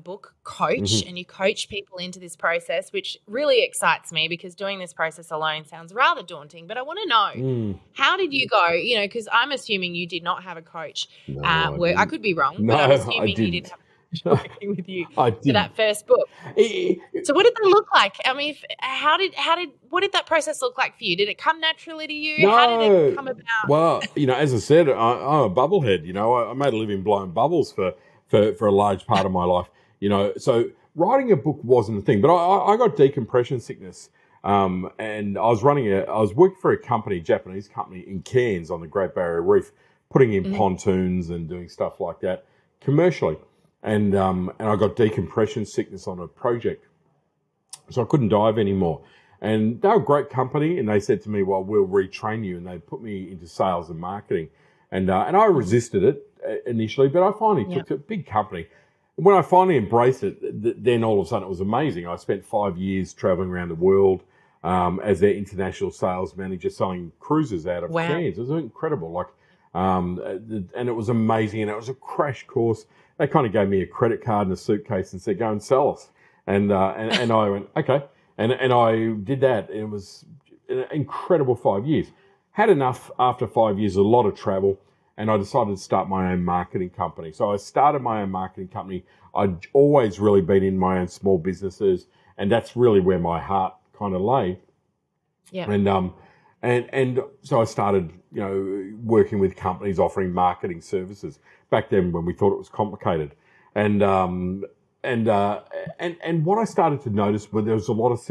book coach, and you coach people into this process, which really excites me because doing this process alone sounds rather daunting. But I want to know, how did you go? You know, because I'm assuming you did not have a coach. No, I could be wrong, no, but I'm I assuming you didn't didn't. have a coach working with you I for didn't. that first book. So what did that look like? I mean, what did that process look like for you? Did it come naturally to you? No. How did it come about? Well, as I said, I'm a bubblehead. I made a living blowing bubbles for a large part of my life. So writing a book wasn't a thing. But I got decompression sickness, and I was working for a company, Japanese company in Cairns on the Great Barrier Reef, putting in pontoons and doing stuff like that commercially. And I got decompression sickness on a project, so I couldn't dive anymore. And they were a great company, and they said to me, well, we'll retrain you. And they put me into sales and marketing. And I resisted it initially, but I finally took it. A big company. When I finally embraced it, then all of a sudden it was amazing. I spent 5 years traveling around the world as their international sales manager, selling cruises out of Cairns. It was incredible. And it was amazing. And it was a crash course. They kind of gave me a credit card and a suitcase and said, go and sell us. And I went, okay. And I did that. It was an incredible 5 years. Had enough after 5 years, a lot of travel, and I decided to start my own marketing company. So I started my own marketing company. I'd always really been in my own small businesses, and that's really where my heart kind of lay. Yeah. And so I started, working with companies offering marketing services back then when we thought it was complicated. And what I started to notice was there was a lot of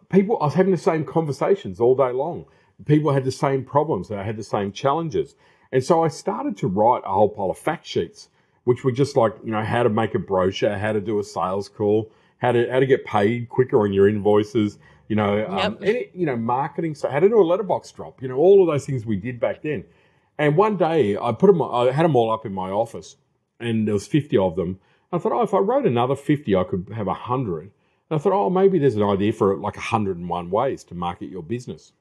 people. I was having the same conversations all day long. People had the same problems. They had the same challenges. And so I started to write a whole pile of fact sheets, which were just like, how to make a brochure, how to do a sales call, how to get paid quicker on your invoices, marketing, so how to do a letterbox drop, all of those things we did back then. And one day I had them all up in my office, and there was 50 of them. I thought, if I wrote another 50, I could have 100. And I thought, maybe there's an idea for like 101 ways to market your business.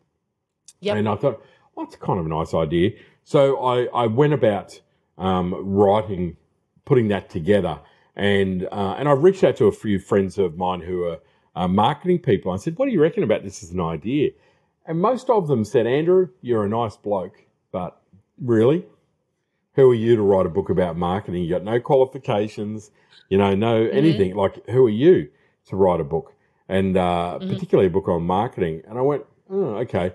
Yep. And I thought, that's kind of a nice idea. So I went about writing, putting that together. And I reached out to a few friends of mine who are marketing people. I said, what do you reckon about this as an idea? And most of them said, Andrew, you're a nice bloke, but really? Who are you to write a book about marketing? You got no qualifications, no anything. Like, who are you to write a book? And particularly a book on marketing. And I went, okay.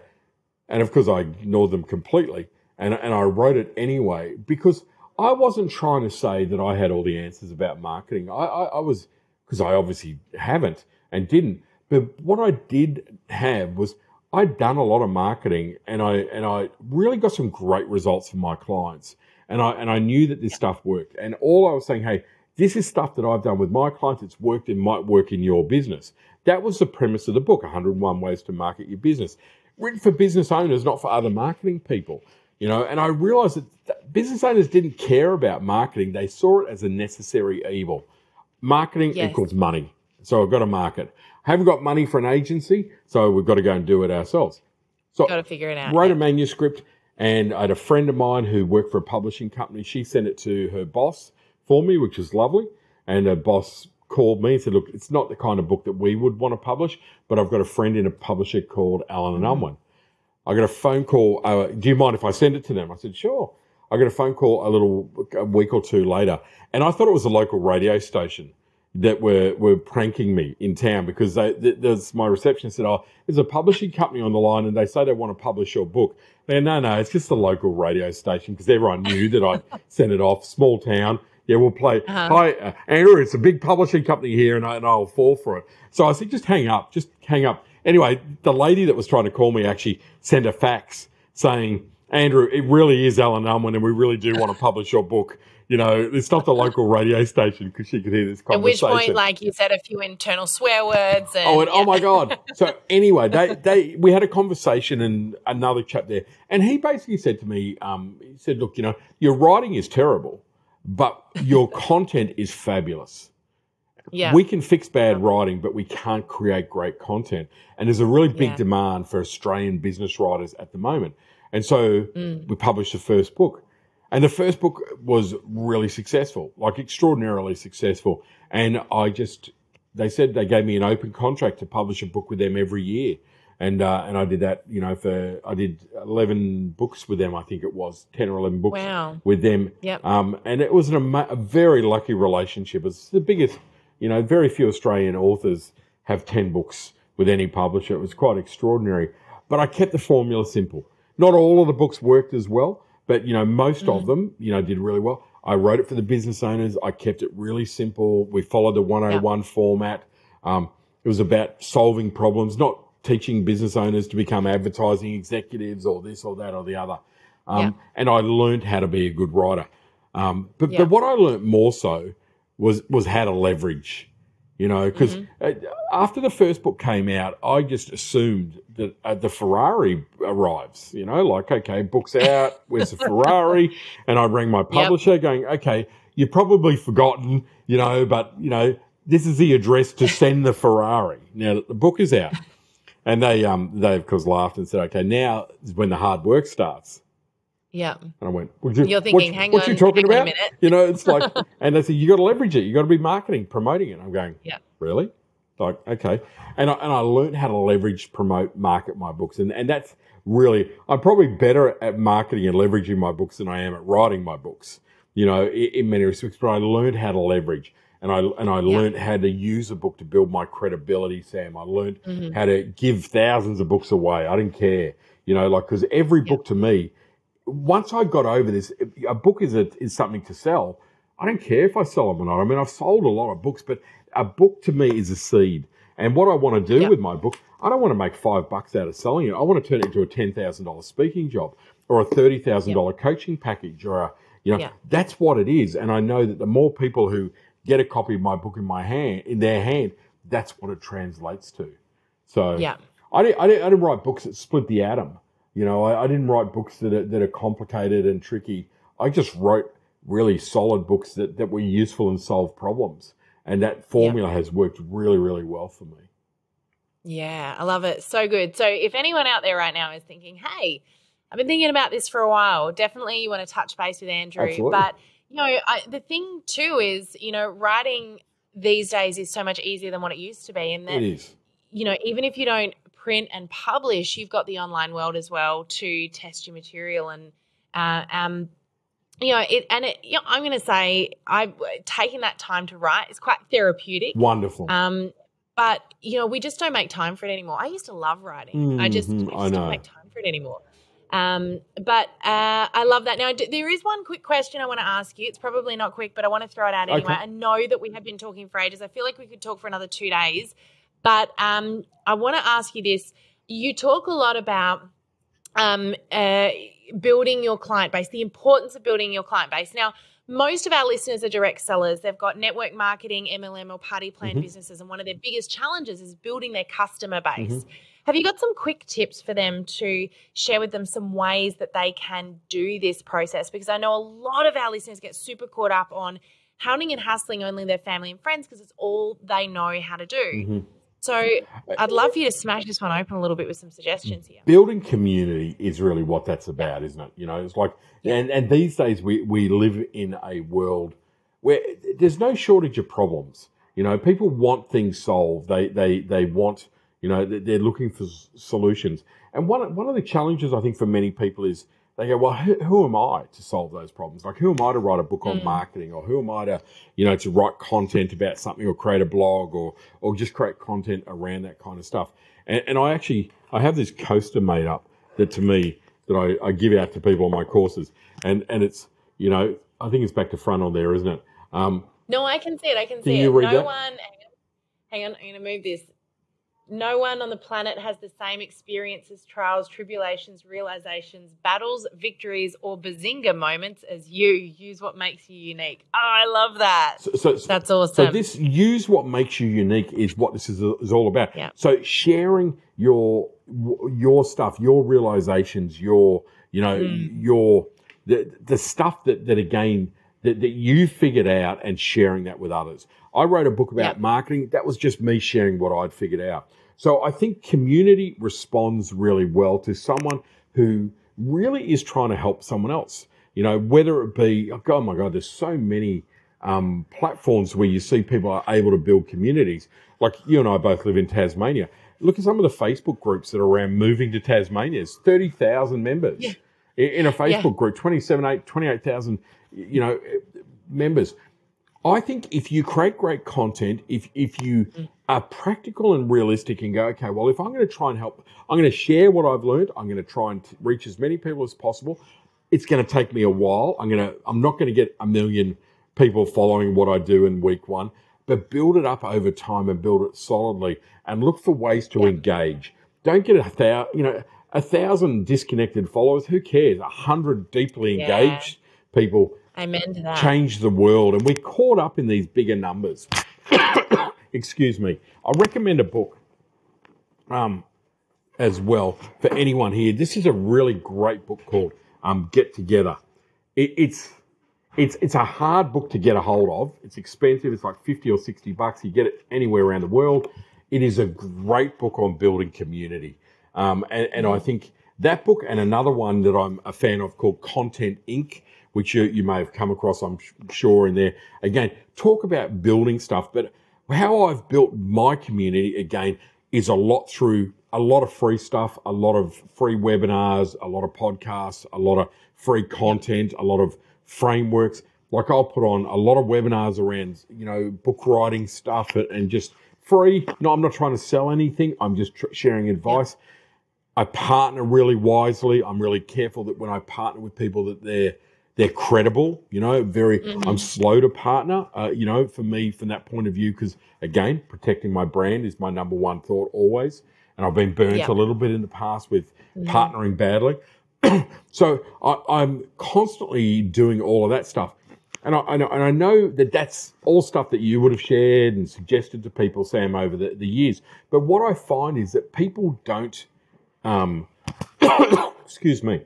And of course I ignored them completely. And I wrote it anyway because I wasn't trying to say that I had all the answers about marketing. I was, because I obviously haven't and didn't. But what I did have was I'd done a lot of marketing, and I really got some great results from my clients. And I knew that this stuff worked. And all I was saying, hey, this is stuff that I've done with my clients. It's worked and might work in your business. That was the premise of the book, 101 Ways to Market Your Business. Written for business owners, not for other marketing people. And I realized that business owners didn't care about marketing. They saw it as a necessary evil. Marketing equals money. So I've got to market. I haven't got money for an agency, so we've got to go and do it ourselves. So got to figure it out. Wrote a manuscript. And I had a friend of mine who worked for a publishing company. She sent it to her boss for me, which was lovely. And her boss called me and said, look, it's not the kind of book that we would want to publish, but I've got a friend in a publisher called Allen & Unwin. I got a phone call. Do you mind if I send it to them? I said, sure. I got a phone call a week or two later. And I thought it was a local radio station that were pranking me in town because my receptionist said, there's a publishing company on the line and they say they want to publish your book. They go, no, it's just a local radio station because everyone knew that I sent it off. Small town. Yeah, we'll play. Hi, Andrew, it's a big publishing company here and I'll fall for it. So I said, just hang up. Anyway, the lady that was trying to call me actually sent a fax saying, Andrew, it really is Allen & Unwin and we really do want to publish your book. It's not the local radio station because she could hear this conversation. At which point, like you said, a few internal swear words. And, oh my God. So anyway, we had a conversation and another chap there. And he basically said to me, he said, look, your writing is terrible, but your content is fabulous. Yeah. We can fix bad writing, but we can't create great content. And there's a really big demand for Australian business writers at the moment. And so we published the first book. And the first book was really successful, like extraordinarily successful. And they said they gave me an open contract to publish a book with them every year. And I did that, I did 11 books with them, I think it was, 10 or 11 books with them. Yep. And it was a very lucky relationship. It's the biggest, very few Australian authors have 10 books with any publisher. It was quite extraordinary. But I kept the formula simple. Not all of the books worked as well, but, most of them, did really well. I wrote it for the business owners. I kept it really simple. We followed the 101 format. It was about solving problems, not teaching business owners to become advertising executives or this or that or the other. And I learned how to be a good writer. But what I learned more so was how to leverage, because after the first book came out, I just assumed that the Ferrari arrives, okay, book's out, where's the Ferrari? And I rang my publisher going, okay, you've probably forgotten, but, this is the address to send the Ferrari now that the book is out. And they of course laughed and said, okay, now is when the hard work starts. Yeah. And I went, you're thinking, what you talking about? It's like, and they said, you got to leverage it. You got to be marketing, promoting it. I'm going, really? Like, okay. And I learned how to leverage, promote, market my books. And that's really, I'm probably better at marketing and leveraging my books than I am at writing my books, in many respects. But I learned how to leverage. And I learned how to use a book to build my credibility, Sam. I learned how to give thousands of books away. I didn't care, because every book to me, once I got over this, a book is something to sell. I don't care if I sell them or not. I mean, I've sold a lot of books, but a book to me is a seed. And what I want to do with my book, I don't want to make $5 out of selling it. I want to turn it into a $10,000 speaking job or a $30,000 coaching package or that's what it is. And I know that the more people who get a copy of my book in their hand, that's what it translates to. So I didn't write books that split the atom. I didn't write books that are complicated and tricky. I just wrote really solid books that were useful and solved problems. And that formula has worked really, really well for me. Yeah, I love it. So good. So if anyone out there right now is thinking, hey, I've been thinking about this for a while, definitely you want to touch base with Andrew. Absolutely. But the thing too is, writing these days is so much easier than what it used to be. And that, it is. Even if you don't print and publish, you've got the online world as well to test your material. And, I'm going to say taking that time to write is quite therapeutic. Wonderful. But, we just don't make time for it anymore. I used to love writing. I just don't make time for it anymore. But I love that. Now, there is one quick question I want to ask you. It's probably not quick, but I want to throw it out anyway. Okay. I know that we have been talking for ages. I feel like we could talk for another 2 days. But I want to ask you this. You talk a lot about building your client base, the importance of building your client base. Now, most of our listeners are direct sellers. They've got network marketing, MLM, or party plan businesses, and one of their biggest challenges is building their customer base. Have you got some quick tips for them to share with them some ways that they can do this process? Because I know a lot of our listeners get super caught up on hounding and hassling only their family and friends because it's all they know how to do. So I'd love for you to smash this one open a little bit with some suggestions here. Building community is really what that's about, isn't it? It's like, and these days we live in a world where there's no shortage of problems. People want things solved. They want, they're looking for solutions. And one of the challenges I think for many people is they go, well, who am I to solve those problems? Like, who am I to write a book on marketing, or who am I to, to write content about something, or create a blog, or just create content around that kind of stuff. And I have this coaster made up that to me, that I give out to people on my courses. And it's, I think it's back to front on there, isn't it? No, I can see it. Can you read that? Hang on, I'm going to move this. No one on the planet has the same experiences, trials, tribulations, realizations, battles, victories, or bazinga moments as you. Use what makes you unique. Oh, I love that. So that's awesome. So this use what makes you unique is what this is all about. Yeah. So sharing your stuff, your realizations, the stuff that again that you figured out and sharing that with others. I wrote a book about marketing. That was just me sharing what I'd figured out. So I think community responds really well to someone who really is trying to help someone else. You know, whether it be, oh my God, there's so many platforms where you see people are able to build communities. Like you and I both live in Tasmania. Look at some of the Facebook groups that are around moving to Tasmania. There's 30,000 members in a Facebook group, 28,000, you know, members. I think if you create great content, if you are practical and realistic and go, okay, well, if I'm going to try and help, I'm going to share what I've learned. I'm going to try and reach as many people as possible. It's going to take me a while. I'm not going to get 1 million people following what I do in week one, but build it up over time and build it solidly and look for ways to engage. Don't get 1,000 disconnected followers. Who cares? 100 deeply engaged people Amen to that. Change the world. And we're caught up in these bigger numbers. Excuse me. I recommend a book as well for anyone here. This is a really great book called Get Together. It's a hard book to get a hold of. It's expensive. It's like $50 or $60. You get it anywhere around the world. It is a great book on building community. And I think that book and another one that I'm a fan of called Content Inc., which you may have come across, I'm sure, in there. Again, talk about building stuff. But how I've built my community, again, is a lot through a lot of free stuff, a lot of free webinars, a lot of podcasts, a lot of free content, a lot of frameworks. Like I'll put on a lot of webinars around, you know, book writing stuff and just free. No, I'm not trying to sell anything. I'm just sharing advice. I partner really wisely. I'm really careful that when I partner with people that they're credible, you know, I'm slow to partner, you know, for me from that point of view, because again, protecting my brand is my number one thought always. And I've been burnt a little bit in the past with partnering badly. So I'm constantly doing all of that stuff. And I know that that's all stuff that you would have shared and suggested to people, Sam, over the years. But what I find is that people don't, excuse me,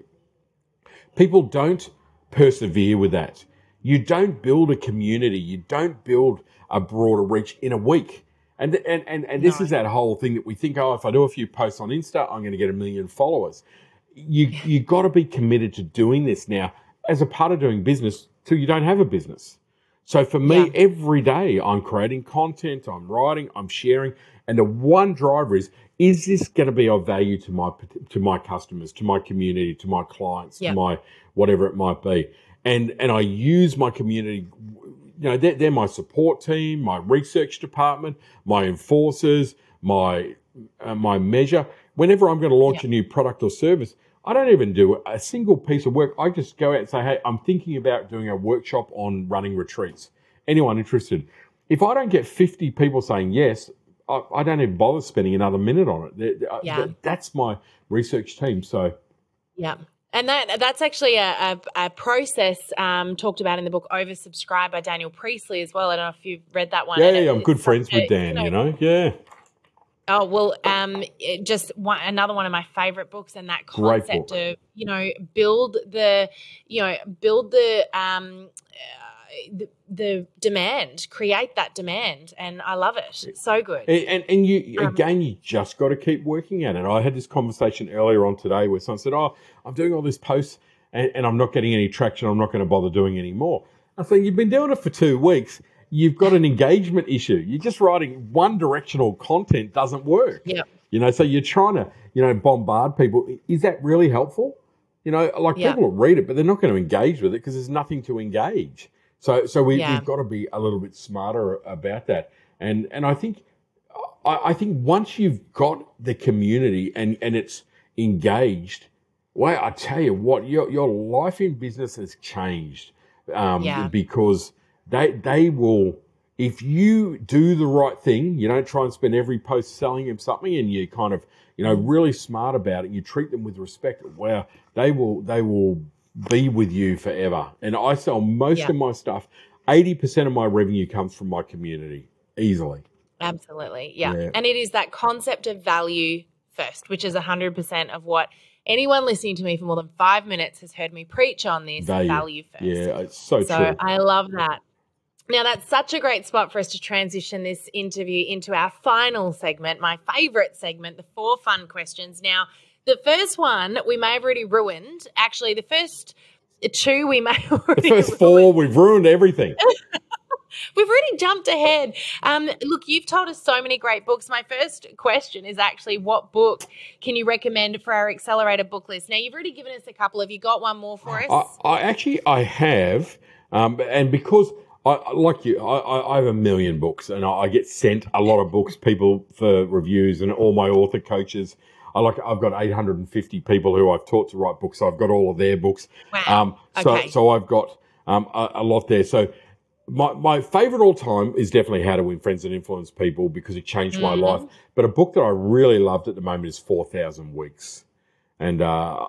people don't persevere with that. You don't build a community. You don't build a broader reach in a week. And this is that whole thing that we think, oh, if I do a few posts on Insta, I'm going to get 1 million followers. You got to be committed to doing this now as a part of doing business till you don't have a business. So for me, every day I'm creating content, I'm writing, I'm sharing, and the one driver is this going to be of value to my customers, to my community, to my clients, to my whatever it might be. And I use my community, you know, they're my support team, my research department, my enforcers, my measure. Whenever I'm going to launch a new product or service, I don't even do a single piece of work. I just go out and say, hey, I'm thinking about doing a workshop on running retreats. Anyone interested? If I don't get 50 people saying yes, I don't even bother spending another minute on it. That's my research team. So, and that's actually a process talked about in the book Oversubscribed by Daniel Priestley as well. I don't know if you've read that one. Yeah, I'm good friends with Dan, you know. Yeah. Oh, well, another one of my favorite books, and that concept of, you know, build the demand, create that demand. And I love it. It's so good. And you just got to keep working at it. I had this conversation earlier on today where someone said, oh, I'm doing all these posts and I'm not getting any traction. I'm not going to bother doing any more. I think you've been doing it for 2 weeks. You've got an engagement issue. You're just writing one directional content doesn't work. Yeah. You know, so you're trying to, you know, bombard people. Is that really helpful? You know, like people will read it, but they're not going to engage with it because there's nothing to engage. So we've got to be a little bit smarter about that. And I think once you've got the community and it's engaged, well, I tell you what, your life in business has changed because they will, if you do the right thing, you don't try and spend every post selling them something, and you kind of, you know, really smart about it, and you treat them with respect, wow, they will be with you forever. And I sell most of my stuff. 80% of my revenue comes from my community, easily. Absolutely, yeah. And it is that concept of value first, which is 100% of what anyone listening to me for more than 5 minutes has heard me preach on this value first. Yeah, it's so true. I love that. Now, that's such a great spot for us to transition this interview into our final segment, my favorite segment, the 4 fun questions. Now, the first one we may have already ruined. Actually, the first 2 we may have already The first 4, we've ruined everything. We've already jumped ahead. Look, you've told us so many great books. My first question is actually, what book can you recommend for our accelerator book list? Now, you've already given us a couple. Have you got one more for us? I have, and because like you, I have a million books, and I get sent a lot of books, people for reviews, and all my author coaches. I've got 850 people who I've taught to write books, so I've got all of their books. Wow. Okay. So I've got a lot there. So my favourite all time is definitely How to Win Friends and Influence People, because it changed my life. But a book that I really loved at the moment is 4,000 Weeks. And now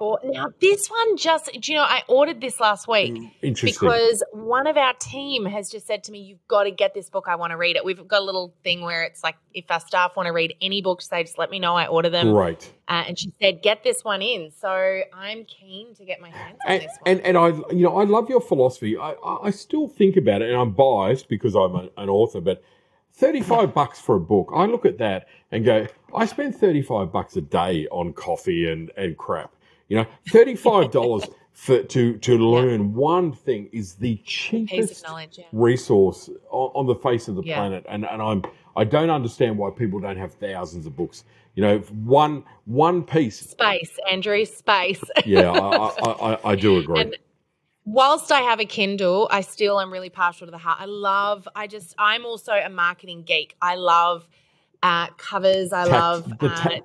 this one I ordered this last week because one of our team has just said to me, you've got to get this book. I want to read it. We've got a little thing where it's like, if our staff want to read any books, they just let me know. I order them. Right. And she said, get this one in. So I'm keen to get my hands on this one. And I love your philosophy. I still think about it, and I'm biased because I'm an author, but $35 for a book. I look at that and go, I spend $35 a day on coffee and crap. $35 to learn one thing is the cheapest resource on the face of the planet. And I don't understand why people don't have thousands of books. One piece. Space, Andrew, space. Yeah, I do agree. And whilst I have a Kindle, I still am really partial to the heart. I'm also a marketing geek. I love covers. I love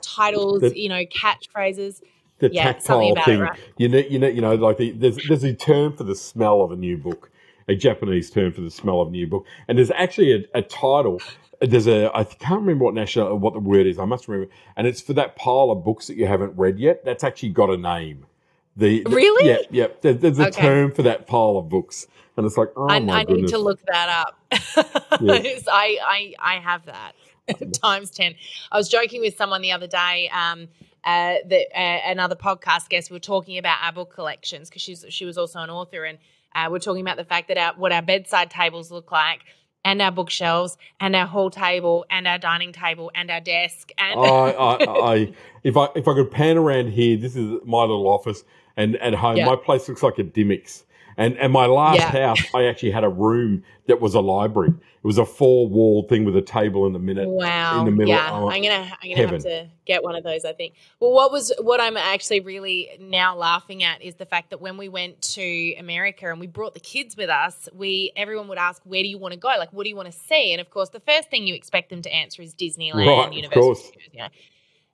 titles, catchphrases. The tactile thing. Right? Like there's a term for the smell of a new book, a Japanese term for the smell of a new book. And there's actually a title. I can't remember what the word is. I must remember. And it's for that pile of books that you haven't read yet. That's actually got a name. Really? Yeah. There's a term for that pile of books, and it's like, my goodness. I need to look that up. Yes. I have that times 10. I was joking with someone the other day. Another podcast guest. We were talking about our book collections because she was also an author, and we're talking about the fact that what our bedside tables look like, and our bookshelves, and our hall table, and our dining table, and our desk. And if I could pan around here, this is my little office. And at home, my place looks like a Dimmicks. And my last house, I actually had a room that was a library. It was a 4-wall thing with a table in the middle. Wow. In the middle. Yeah, I'm gonna have to get one of those, I think. Well, what I'm actually really now laughing at is the fact that when we went to America and we brought the kids with us, everyone would ask, where do you want to go? Like, what do you want to see? And of course, the first thing you expect them to answer is Disneyland, Universal Studios.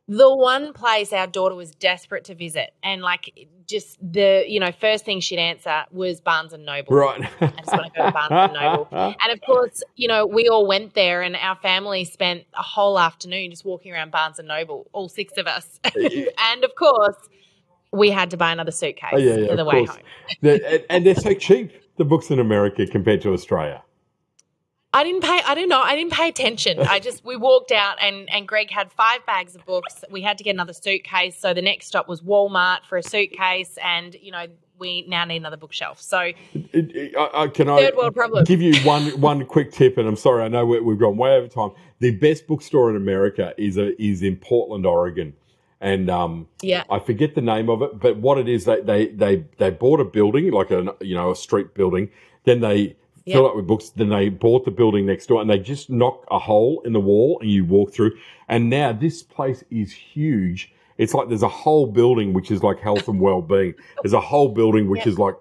The one place our daughter was desperate to visit, and just the first thing she'd answer was Barnes and Noble. Right. I just want to go to Barnes and Noble. And of course, we all went there, and our family spent a whole afternoon just walking around Barnes and Noble, all 6 of us. And of course, we had to buy another suitcase for the way home. And they're so cheap, the books in America compared to Australia. I didn't pay attention. We walked out and Greg had 5 bags of books. We had to get another suitcase. So the next stop was Walmart for a suitcase, and, we now need another bookshelf. So third world problem. Give you one quick tip, and I'm sorry, I know we've gone way over time. The best bookstore in America is in Portland, Oregon. And I forget the name of it, but what it is, they bought a building, like a street building, then they fill it with books. Then they bought the building next door, and they just knock a hole in the wall, and you walk through. And now this place is huge. It's like there's a whole building which is like health and well-being. There's a whole building which is like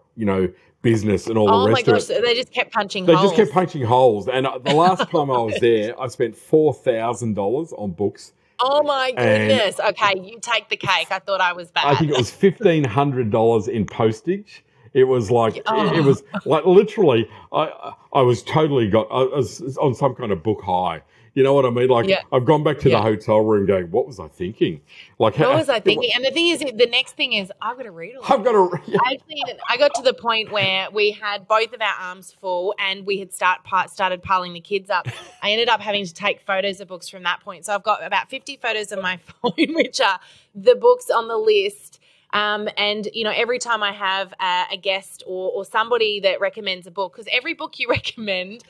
business and all the rest of it. Oh my gosh! They just kept punching holes. They just kept punching holes. And the last time I was there, I spent $4,000 on books. Oh my goodness! Okay, you take the cake. I thought I was bad. I think it was $1,500 in postage. It was like it was like literally. I was totally I was on some kind of book high. You know what I mean? Like I've gone back to the hotel room going, what was I thinking? Like what was I thinking? And the thing is, the next thing is I've got to read all this. I got to the point where we had both of our arms full, and we had started piling the kids up. I ended up having to take photos of books from that point. So I've got about 50 photos on my phone, which are the books on the list. And, every time I have a guest or somebody that recommends a book, because every book you recommend,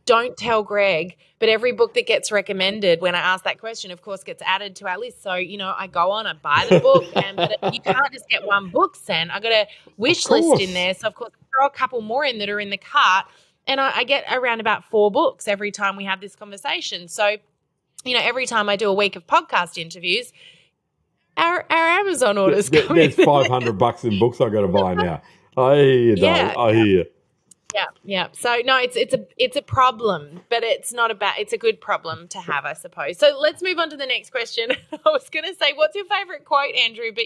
don't tell Greg, but every book that gets recommended when I ask that question, of course, gets added to our list. So, I go on, I buy the book, but you can't just get one book sent. I got a wish list in there. So, of course, I throw a couple more in that are in the cart, and I get around about 4 books every time we have this conversation. So, every time I do a week of podcast interviews, our Amazon orders come in. There's $500 in books I got to buy now. I hear you, darling. I hear you. Yeah. So no, it's a problem, but it's a good problem to have, I suppose. So let's move on to the next question. I was going to say, what's your favorite quote, Andrew? But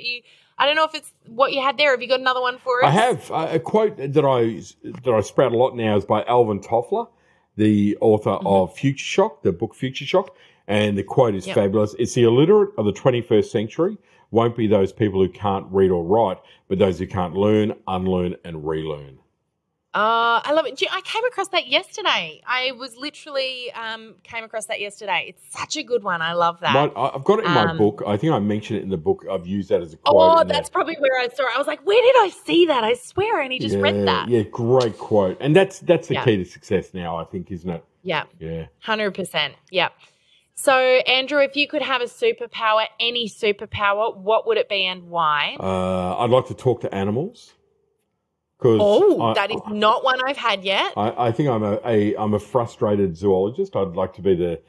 I don't know if it's what you had there. Have you got another one for us? I have a quote that I sprout a lot now is by Alvin Toffler, the author of Future Shock, the book Future Shock. And the quote is fabulous. It's the illiterate of the 21st century won't be those people who can't read or write, but those who can't learn, unlearn, and relearn. I love it. I came across that yesterday. I was literally came across that yesterday. It's such a good one. I love that. I've got it in my book. I think I mentioned it in the book. I've used that as a quote. Oh, that's probably where I saw it. I was like, where did I see that? I swear I only just read that. Yeah, great quote. And that's the key to success now, I think, isn't it? Yeah. Yeah. 100%. Yeah. So, Andrew, if you could have a superpower, any superpower, what would it be and why? I'd like to talk to animals. That is not one I've had yet. I think I'm a frustrated zoologist. I'd like to be the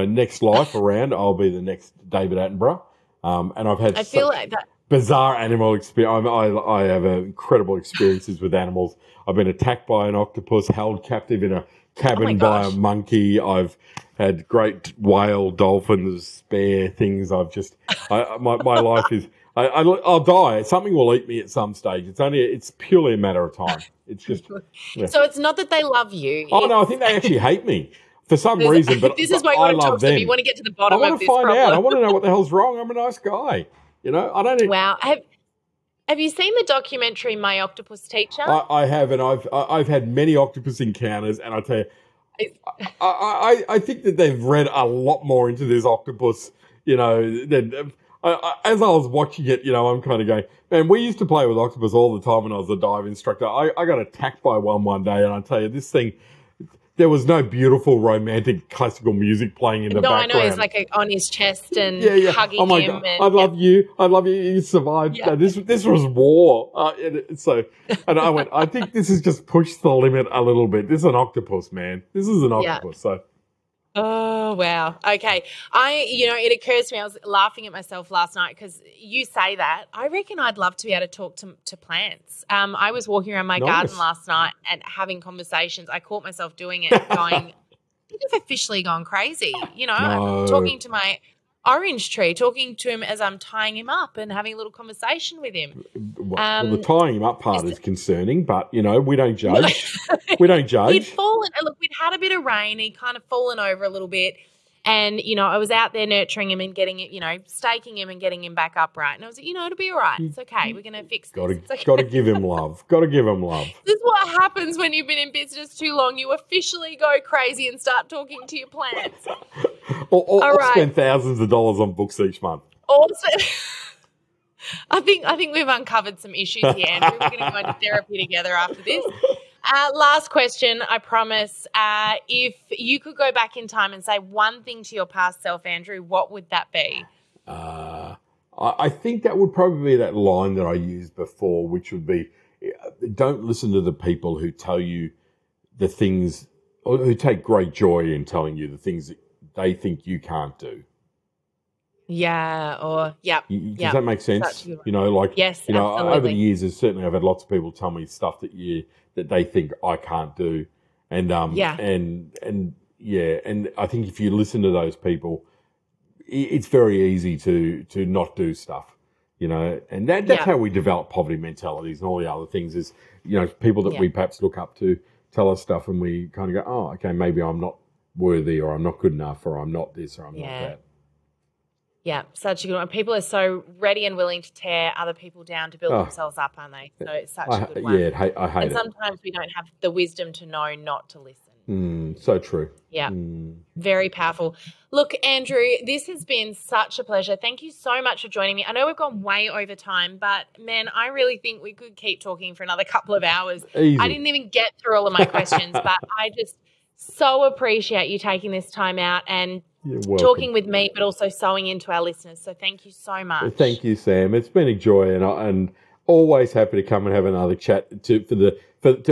next life around. I'll be the next David Attenborough. And I've had like that bizarre animal experience. I have incredible experiences with animals. I've been attacked by an octopus, held captive in a cabin by a monkey. I've had great whale, dolphins, bear things. My life is. I'll die. Something will eat me at some stage. It's purely a matter of time. It's just. Yeah. So it's not that they love you. Oh no, I think they actually hate me for some reason. But this is why you want to talk to them. You want to get to the bottom of this problem. I want to find out. I want to know what the hell's wrong. I'm a nice guy. I don't. Wow. Have you seen the documentary My Octopus Teacher? I have, and I've had many octopus encounters, and I tell you, I think that they've read a lot more into this octopus. Than. As I was watching it, I'm kind of going, man, we used to play with octopus all the time when I was a dive instructor. I got attacked by one day, and I tell you, this thing, there was no beautiful romantic classical music playing in the background. No, I know, he's like on his chest and hugging oh my him. God. I love you. You survived. Yeah. This was war. And I went, I think this has just pushed the limit a little bit. This is an octopus, man. This is an octopus. So. Oh, wow. Okay. It occurs to me, I was laughing at myself last night because you say that. I reckon I'd love to be able to talk to plants. I was walking around my garden last night and having conversations. I caught myself doing it going, I've officially gone crazy. I'm talking to my orange tree, talking to him as I'm tying him up and having a little conversation with him. Well, the tying him up part is concerning, but, we don't judge. We don't judge. He'd fallen. Look, we'd had a bit of rain. He'd kind of fallen over a little bit. And, I was out there nurturing him and getting it, staking him and getting him back upright. And I was like, it'll be all right. It's okay. We're going to fix this. Got to give him love. Got to give him love. This is what happens when you've been in business too long. You officially go crazy and start talking to your plants. Or spend thousands of dollars on books each month. Also, I think we've uncovered some issues here, Andrew. We're going to go into therapy together after this. Last question, I promise. If you could go back in time and say one thing to your past self, Andrew, what would that be? I think that would probably be that line that I used before, which would be, don't listen to the people who tell you the things, or who take great joy in telling you the things that they think you can't do. Yeah, or Does that make sense? Yes, absolutely. Over the years, I've had lots of people tell me stuff that they think I can't do, and and I think if you listen to those people, it's very easy to not do stuff, and that's how we develop poverty mentalities and all the other things. Is people that we perhaps look up to tell us stuff, and we kind of go, oh, okay, maybe I'm not worthy, or I'm not good enough, or I'm not this, or I'm not that. Yeah, such a good one. People are so ready and willing to tear other people down to build themselves up, aren't they? So it's such a good one. Yeah, I hate it. And sometimes we don't have the wisdom to know not to listen. So true. Yeah, very powerful. Look, Andrew, this has been such a pleasure. Thank you so much for joining me. I know we've gone way over time, but man, I really think we could keep talking for another couple of hours. Easy. I didn't even get through all of my questions, but I just so appreciate you taking this time out and talking with me, but also sewing into our listeners. So thank you so much. Thank you, Sam. It's been a joy, and always happy to come and have another chat to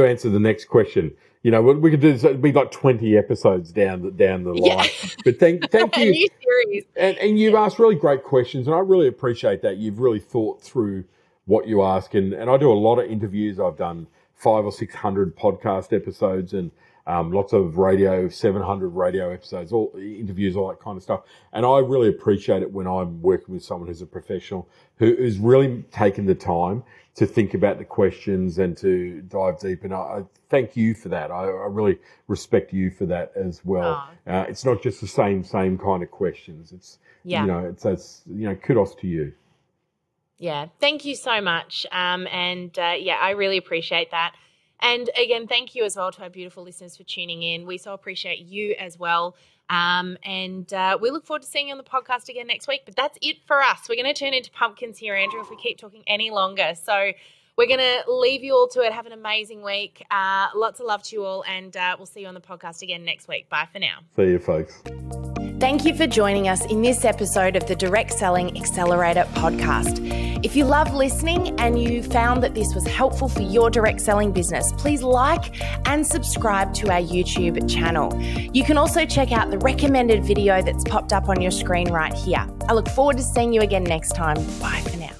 answer the next question. You know, we could do this, it'd be like 20 episodes down the line. Yeah. But thank you. A new series. And you've asked really great questions, and I really appreciate that. You've really thought through what you ask. And I do a lot of interviews. I've done 500 or 600 podcast episodes and lots of 700 radio episodes, all interviews, all that kind of stuff. And I really appreciate it when I'm working with someone who's a professional who's really taken the time to think about the questions and to dive deep. And I thank you for that. I really respect you for that as well. It's not just the same kind of questions. It's, it's kudos to you. Yeah. Thank you so much. I really appreciate that. And again, thank you as well to our beautiful listeners for tuning in. We so appreciate you as well. We look forward to seeing you on the podcast again next week. But that's it for us. We're going to turn into pumpkins here, Andrew, if we keep talking any longer. So we're going to leave you all to it. Have an amazing week. Lots of love to you all. And we'll see you on the podcast again next week. Bye for now. See you, folks. Thank you for joining us in this episode of the Direct Selling Accelerator podcast. If you love listening and you found that this was helpful for your direct selling business, please like and subscribe to our YouTube channel. You can also check out the recommended video that's popped up on your screen right here. I look forward to seeing you again next time. Bye for now.